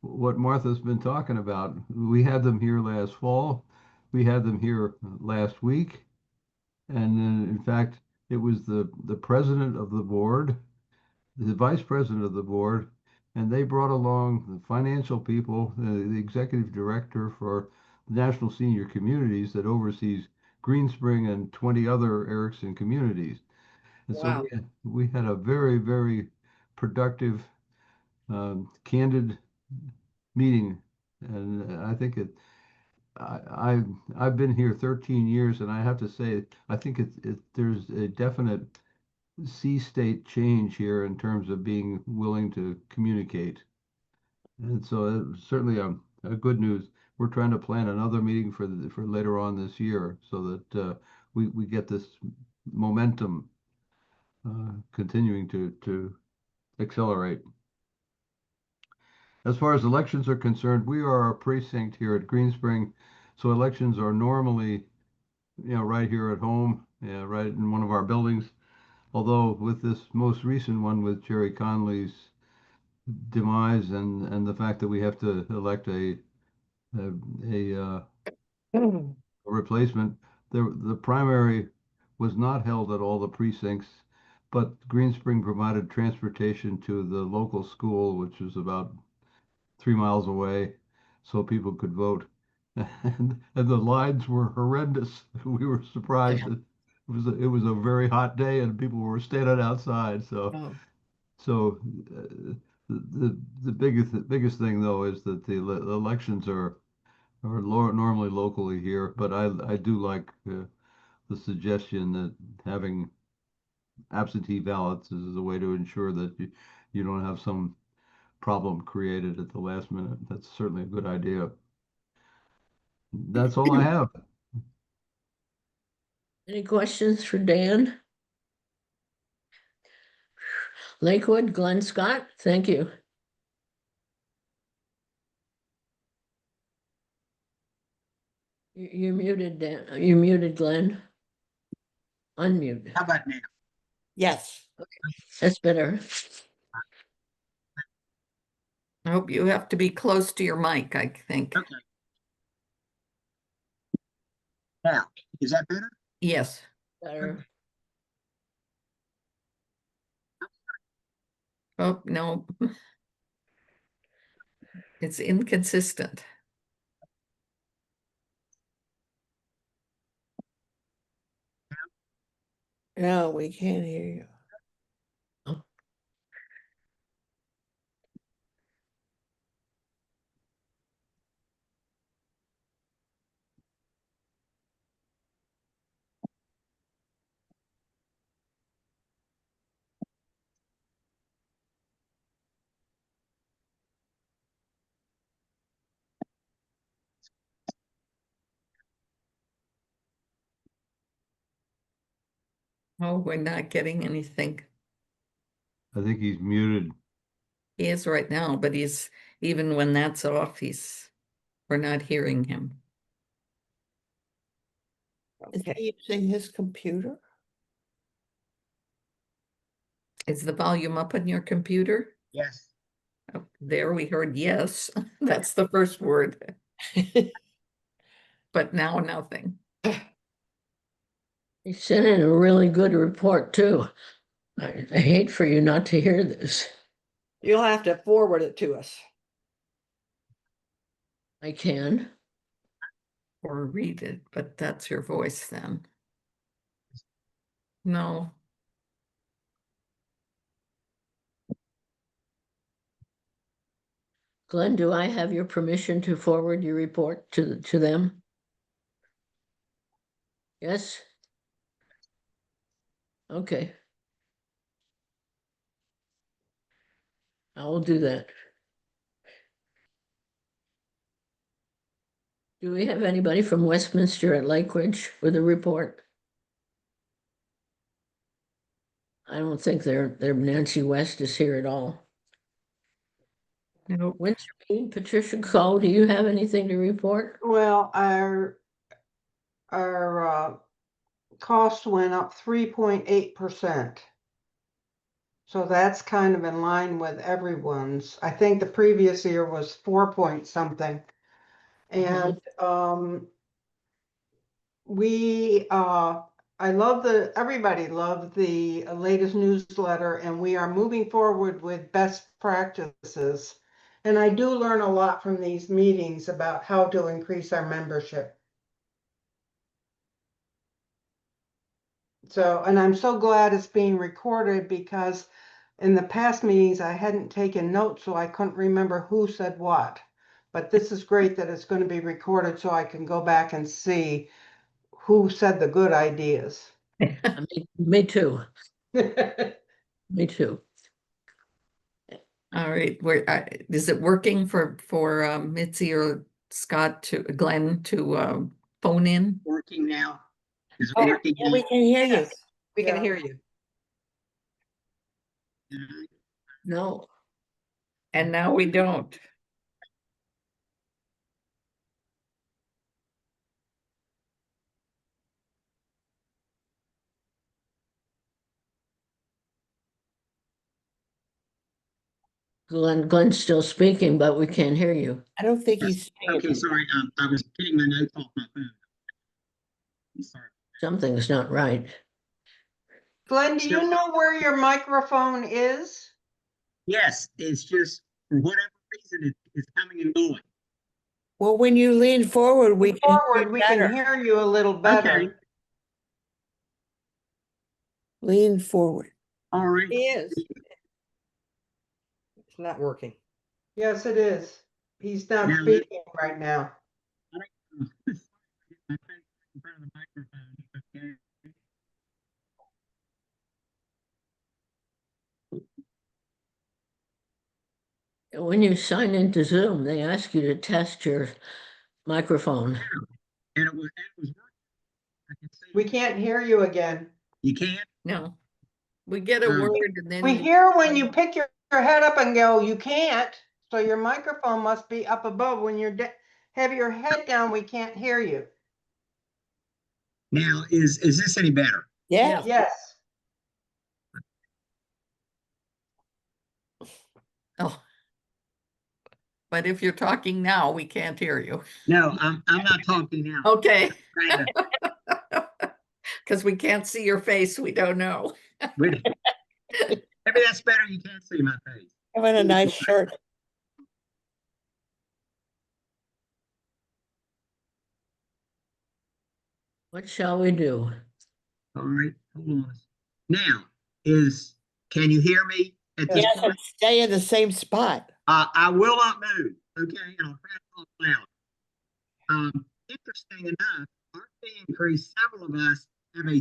what Martha's been talking about. We had them here last fall. We had them here last week. And then, in fact, it was the president of the board, the vice president of the board, and they brought along the financial people, the executive director for the National Senior Communities that oversees Green Spring and 20 other Erickson communities. And so Wow. we had a very, very productive, candid meeting. And I think I've been here 13 years, and I have to say, I think there's a definite sea state change here in terms of being willing to communicate. And so it's certainly a good news. We're trying to plan another meeting for later on this year so that we get this momentum continuing to accelerate. As far as elections are concerned, we are a precinct here at Green Spring, so elections are normally, right here at home, right in one of our buildings. Although with this most recent one with Jerry Conley's demise and the fact that we have to elect a replacement, the primary was not held at all the precincts, but Green Spring provided transportation to the local school, which was about 3 miles away, so people could vote. And the lines were horrendous. We were surprised that it was a very hot day and people were standing outside. So Oh, so the biggest thing though is that the elections are normally locally here, but I do like the suggestion that having absentee ballots is a way to ensure that you don't have some problem created at the last minute. That's certainly a good idea. That's all I have. Any questions for Dan? Lakewood, Glenn Scott, thank you. You're muted, Dan. You're muted, Glenn. Unmute. How about now? Yes. That's better. I hope you have to be close to your mic, I think. Okay. Now, is that better? Yes. Better. Oh, no. It's inconsistent. No, we can't hear you. Oh, we're not getting anything. I think he's muted. He is right now, but even when that's off, we're not hearing him. Is he using his computer? Is the volume up on your computer? Yes. Oh, there we heard yes. That's the first word, but now nothing. He sent in a really good report too. I hate for you not to hear this. You'll have to forward it to us. I can. Or read it, but that's your voice then. No. Glenn, do I have your permission to forward your report to them? Yes? Okay. I will do that. Do we have anybody from Westminster at Lake Ridge with a report? I don't think their Nancy West is here at all. Nope. Winter Mead, Patricia Cole, do you have anything to report? Well, our cost went up 3.8%. So that's kind of in line with everyone's. I think the previous year was 4 point something. And everybody loved the latest newsletter, and we are moving forward with best practices. And I do learn a lot from these meetings about how to increase our membership. So, and I'm so glad it's being recorded, because in the past meetings, I hadn't taken notes, so I couldn't remember who said what. But this is great that it's going to be recorded so I can go back and see who said the good ideas. Me too. Me too. All right. Is it working for Mitzi or Glenn to phone in? Working now. Is it Oh, working yeah, now? we can hear you. Yes, we can Yeah. hear you. No, And now we don't. Glenn's still speaking, but we can't hear you. I don't think he's saying Okay, it. sorry, I was getting my notes off my phone. I'm sorry. Something's not right. Glenn, do you know where your microphone is? Yes, it's just, for whatever reason, it's coming and going. Well, when you lean forward, we can hear Forward, we better. can hear you a little better. Okay, Lean forward. all right. He is. It's not working. Yes, it is. He's not Now, speaking right now. I don't- my face in front of the microphone, okay. When you sign into Zoom, they ask you to test your microphone. And it was working. I can see. We can't hear you again. You can't? No. We get a Um, word and then. We hear when you pick your head up and go, you can't. So your microphone must be up above. When you're have your head down, we can't hear you. Now, is this any better? Yeah. Yes. Oh. But if you're talking now, we can't hear you. No, I'm not talking now. Okay. Trying Because we can't see your face, we don't know. maybe that's better. You can't see my face. Having a nice shirt. What shall we do? All right, hold on. Now, can you hear me at this Yes, point? and stay in the same spot. I will not move, okay, and I'll try to talk loud. Interesting enough, our fee increase, several of us have a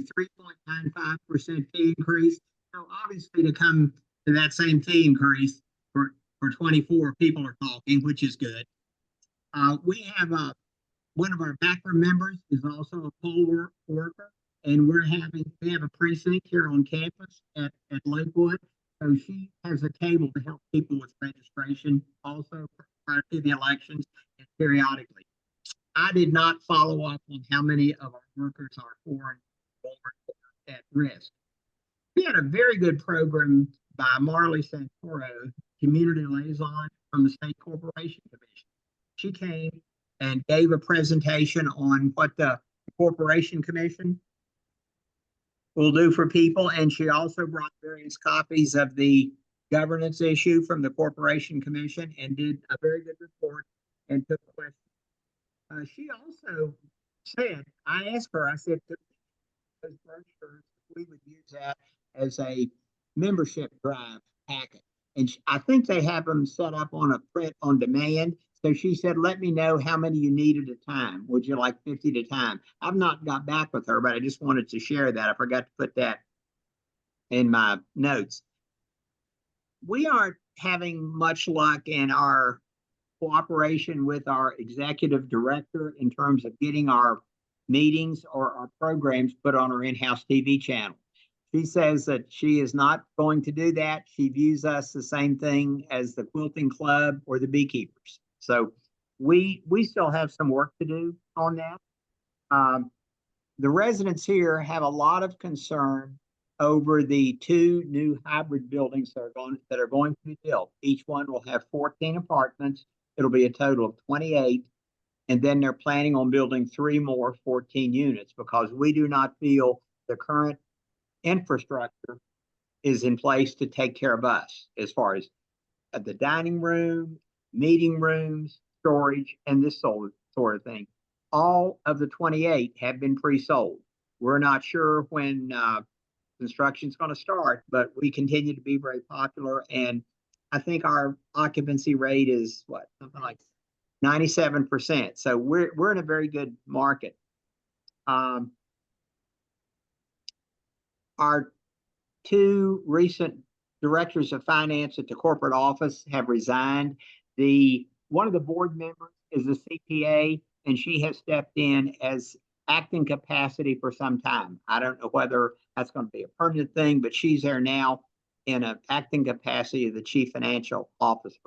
3.95% fee increase. So obviously to come to that same fee increase for 24 people are talking, which is good. We have one of our VaCCRA members is also a poll worker, and we have a precinct here on campus at Lakewood. So she has a table to help people with registration also prior to the elections and periodically. I did not follow up on how many of our workers are foreign at risk. We had a very good program by Marley Santoro, community liaison from the State Corporation Commission. She came and gave a presentation on what the Corporation Commission will do for people. And she also brought various copies of the governance issue from the Corporation Commission and did a very good report and took questions. She also said, I asked her, I said, those brochures, we would use that as a membership drive packet. And I think they have them set up on a print on demand. So she said, let me know how many you need at a time. Would you like 50 at a time? I've not got back with her, but I just wanted to share that. I forgot to put that in my notes. We aren't having much luck in our cooperation with our executive director in terms of getting our meetings or our programs put on our in-house TV channel. She says that she is not going to do that. She views us the same thing as the quilting club or the beekeepers. So we still have some work to do on that. The residents here have a lot of concern over the 2 new hybrid buildings that are going to be built. Each one will have 14 apartments. It'll be a total of 28. And then they're planning on building 3 more 14 units because we do not feel the current infrastructure is in place to take care of us as far as the dining room, meeting rooms, storage, and this sort of thing. All of the 28 have been pre-sold. We're not sure when construction is going to start, but we continue to be very popular. And I think our occupancy rate is something like 97%. So we're in a very good market. Our 2 recent directors of finance at the corporate office have resigned. One of the board members is a CPA, and she has stepped in as acting capacity for some time. I don't know whether that's going to be a permanent thing, but she's there now. in an acting capacity of the chief financial officer.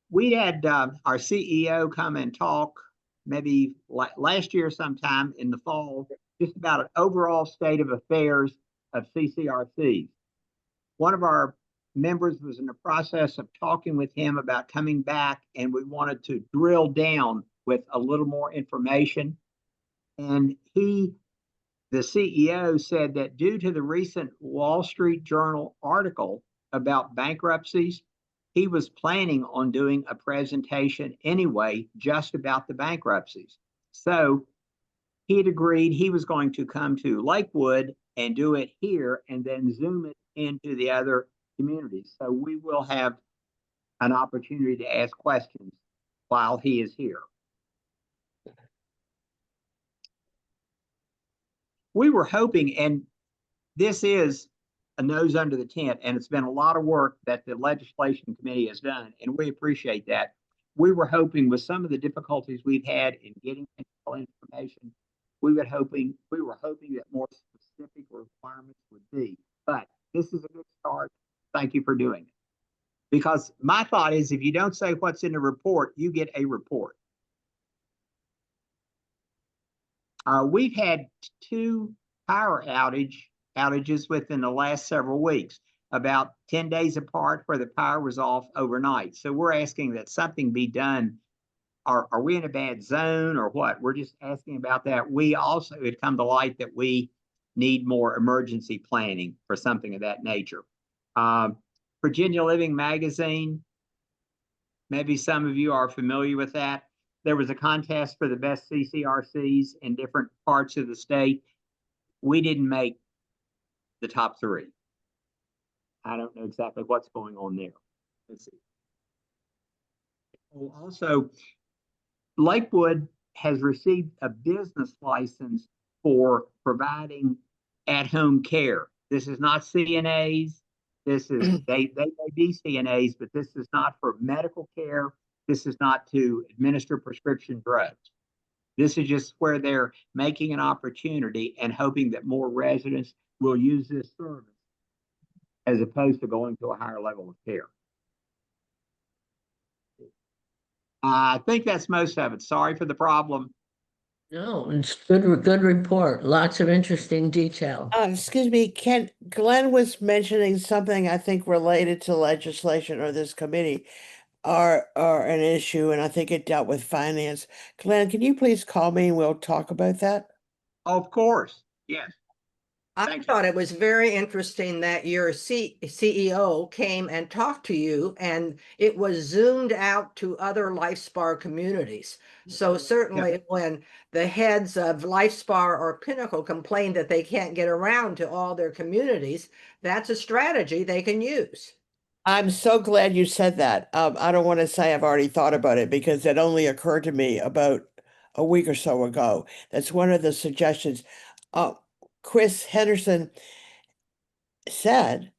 We had our CEO come and talk maybe last year sometime in the fall, just about an overall state of affairs of CCRCs. One of our members was in the process of talking with him about coming back, and we wanted to drill down with a little more information. And the CEO said that due to the recent Wall Street Journal article about bankruptcies, he was planning on doing a presentation anyway, just about the bankruptcies. So he had agreed he was going to come to Lakewood and do it here and then Zoom it into the other communities. So we will have an opportunity to ask questions while he is here. We were hoping, and this is a nose under the tent, and it's been a lot of work that the legislation committee has done, and we appreciate that. We were hoping with some of the difficulties we've had in getting information, we were hoping that more specific requirements would be. But this is a good start. Thank you for doing it. Because my thought is, if you don't say what's in the report, you get a report. We've had 2 power outages within the last several weeks, about 10 days apart, where the power was off overnight. So we're asking that something be done. Are we in a bad zone or what? We're just asking about that. We also, it come to light that we need more emergency planning for something of that nature. Virginia Living Magazine, maybe some of you are familiar with that. There was a contest for the best CCRCs in different parts of the state. We didn't make the top 3. I don't know exactly what's going on there. Let's see. Also, Lakewood has received a business license for providing at-home care. This is not CNAs. This is they may be CNAs, but this is not for medical care. This is not to administer prescription drugs. This is just where they're making an opportunity and hoping that more residents will use this service as opposed to going to a higher level of care. I think that's most of it. Sorry for the problem. No, it's good report. Lots of interesting detail. Excuse me, Glenn was mentioning something I think related to legislation or this committee or an issue, and I think it dealt with finance. Glenn, can you please call me and we'll talk about that? Of course, yes. I thought it was very interesting that your CEO came and talked to you, and it was zoomed out to other LifeSpar communities. So certainly when the heads of LifeSpar or Pinnacle complain that they can't get around to all their communities, that's a strategy they can use. I'm so glad you said that. I don't want to say I've already thought about it because it only occurred to me about a week or so ago. That's one of the suggestions. Chris Henderson said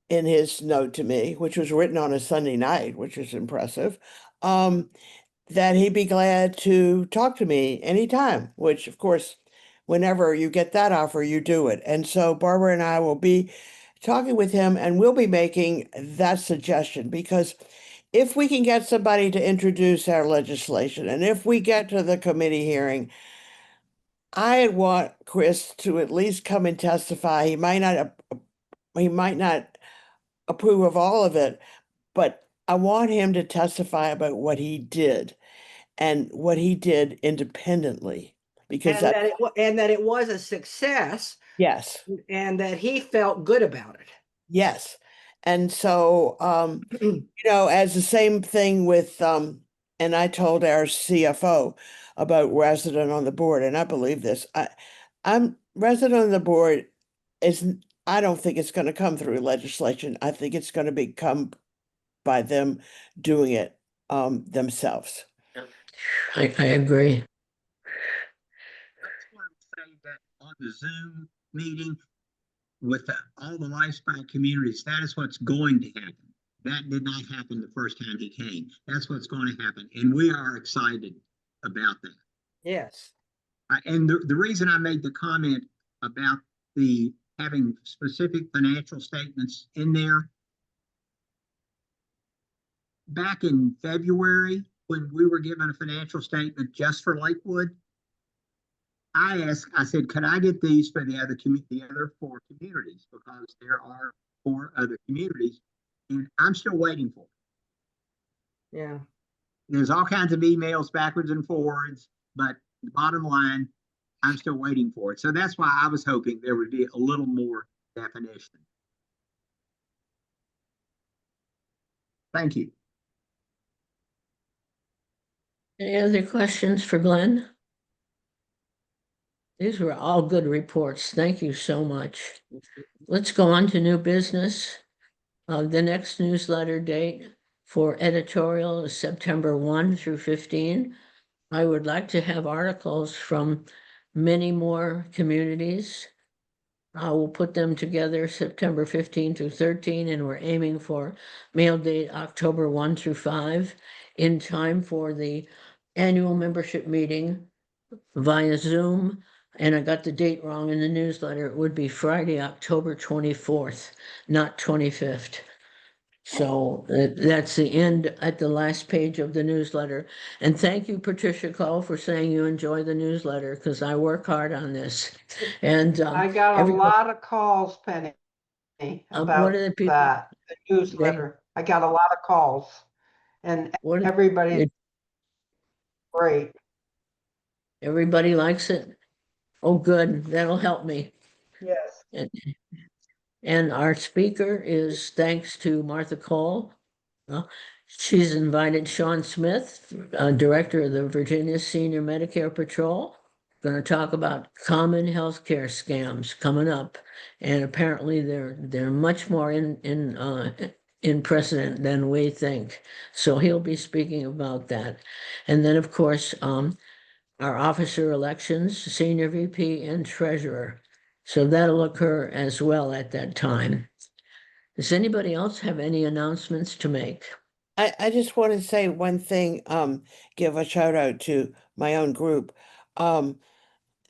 in his note to me, which was written on a Sunday night, which is impressive, that he'd be glad to talk to me anytime, which of course, whenever you get that offer, you do it. And so Barbara and I will be talking with him and we'll be making that suggestion, because if we can get somebody to introduce our legislation and if we get to the committee hearing, I want Chris to at least come and testify. He might not approve of all of it, but I want him to testify about what he did and what he did independently, because And that it was a success, yes, and that he felt good about it. yes. And so, as the same thing with, and I told our CFO about resident on the board, and I believe this, I'm resident on the board I don't think it's going to come through legislation. I think it's going to become by them doing it themselves. I agree. Say that on the Zoom meeting with all the lifestyle communities, that is what's going to happen. That did not happen the first time he came. That's what's going to happen. And we are excited about that. Yes. And the reason I made the comment about the having specific financial statements in there. Back in February, when we were given a financial statement just for Lakewood, I said, could I get these for the other four communities? Because there are four other communities, and I'm still waiting for it. Yeah. There's all kinds of emails backwards and forwards, but the bottom line, I'm still waiting for it. So that's why I was hoping there would be a little more definition. Thank you. Any other questions for Glenn? These were all good reports. Thank you so much. Let's go on to new business. The next newsletter date for editorial is September 1 through 15. I would like to have articles from many more communities. I will put them together September 15 through 13, and we're aiming for mail date October 1 through 5 in time for the annual membership meeting via Zoom. And I got the date wrong in the newsletter. It would be Friday, October 24th, not 25th. So that's the end at the last page of the newsletter. And thank you, Patricia Cole, for saying you enjoy the newsletter, because I work hard on this. And I got a everybody, lot of calls, Penny, what about are the people? that, the newsletter. I got a lot of calls, and What everybody's great. everybody likes it? Oh, good. That'll help me. Yes. And our speaker is thanks to Martha Cole. She's invited Sean Smith, Director of the Virginia Senior Medicare Patrol, going to talk about common healthcare scams coming up. And apparently they're much more in precedent than we think. So he'll be speaking about that. And then, of course, our officer elections, senior VP and treasurer. So that'll occur as well at that time. Does anybody else have any announcements to make? I just want to say one thing, give a shout out to my own group. The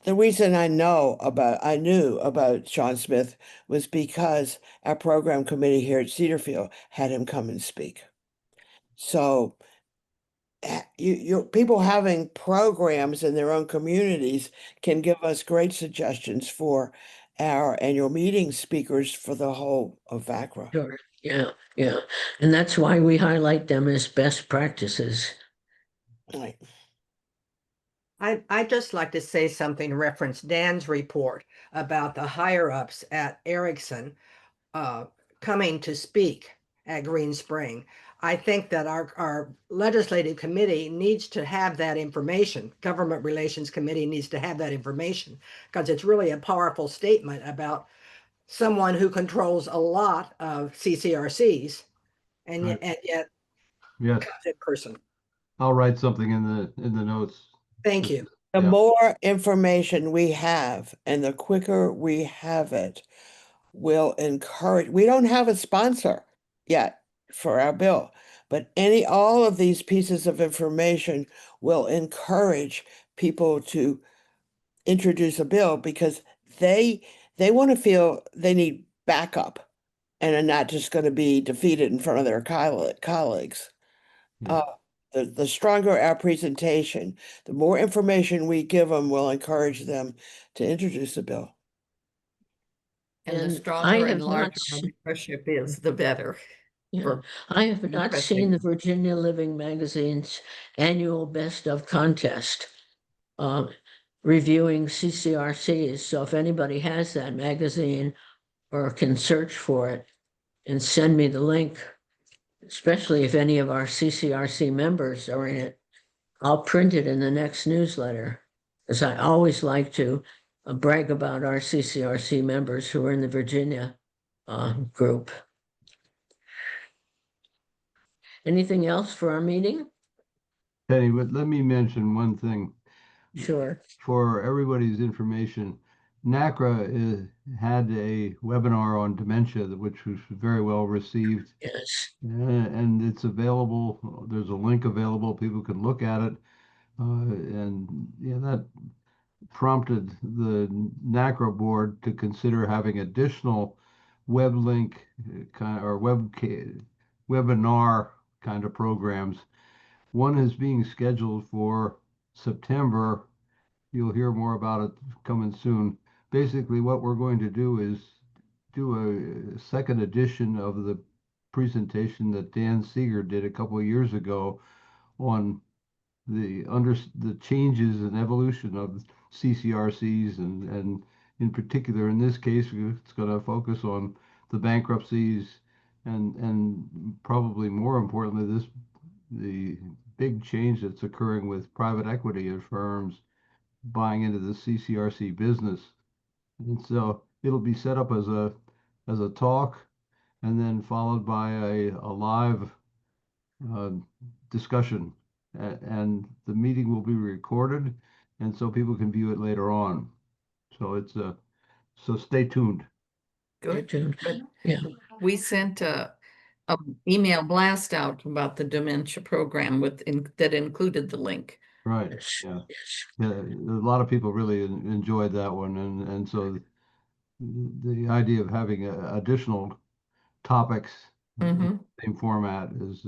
reason I knew about Sean Smith was because our program committee here at Cedarfield had him come and speak. So people having programs in their own communities can give us great suggestions for our annual meeting speakers for the whole of VaCCRA. Sure. Yeah. And that's why we highlight them as best practices. Right. I'd just like to say something to reference Dan's report about the higher ups at Ericsson coming to speak at Green Spring. I think that our legislative committee needs to have that information. Government Relations Committee needs to have that information, because it's really a powerful statement about someone who controls a lot of CCRCs and Right. yet Yes, comes in person. I'll write something in the notes. Thank you. The Yeah. more information we have and the quicker we have it will encourage, we don't have a sponsor yet for our bill, but all of these pieces of information will encourage people to introduce a bill because they want to feel they need backup and are not just going to be defeated in front of their colleagues. Yeah. The stronger our presentation, the more information we give them will encourage them to introduce a bill. And the And stronger I and have larger not our seen, membership is, the better. for I have not impressing seen the them. Virginia Living Magazine's annual Best of contest reviewing CCRCs. So if anybody has that magazine or can search for it and send me the link, especially if any of our CCRC members are in it, I'll print it in the next newsletter, because I always like to brag about our CCRC members who are in the Virginia group. Anything else for our meeting? Penny, but let me mention one thing. Sure. For everybody's information, NACRA had a webinar on dementia, which was very well received. Yes. And it's available. There's a link available. People can look at it. And yeah, prompted the NACRA board to consider having additional web link kind or webinar kind of programs. One is being scheduled for September. You'll hear more about it coming soon. Basically, what we're going to do is do a second edition of the presentation that Dan Seeger did a couple of years ago on the changes and evolution of CCRCs and in particular in this case it's going to focus on the bankruptcies and probably more importantly the big change that's occurring with private equity firms buying into the CCRC business. And so it'll be set up as a talk and then followed by a live uh, discussion. And the meeting will be recorded, and so people can view it later on. So so stay tuned. Good. June. Good. Yeah. We sent a email blast out about the dementia program that included the link. Right. Yes, Yeah. yes. Yeah. A lot of people really enjoyed that one, and so the idea of having additional topics in Mhm. the same format is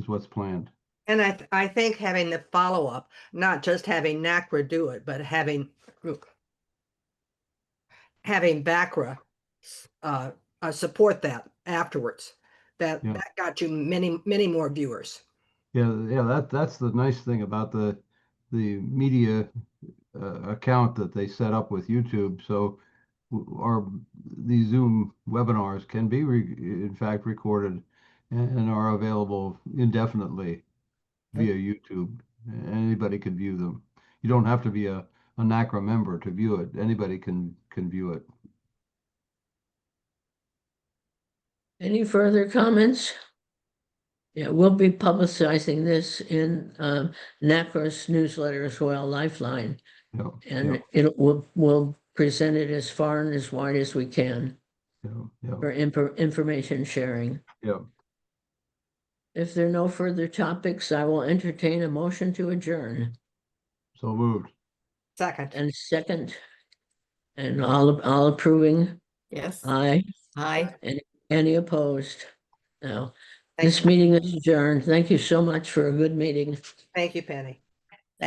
what's planned. And I think having the follow-up, not just having NACRA do it, but having VaCCRA support that afterwards. That Yeah. that got you many more viewers. Yeah. That's the nice thing about the media account that they set up with YouTube. So our these Zoom webinars can be in fact recorded and are available indefinitely via YouTube. Anybody can view them. You don't have to be a NACRA member to view it. Anybody can view it. Any further comments? Yeah, we'll be publicizing this in NACRA's newsletter as well, Lifeline. Yeah, And we'll present it as far and as wide as we can yeah. for information sharing. Yeah. If there are no further topics, I will entertain a motion to adjourn. So moved. Second. And second, and all approving, Yes. aye. Aye. Any opposed? No. Thank This meeting is adjourned. Thank you so much for a good meeting. Thank you, Penny.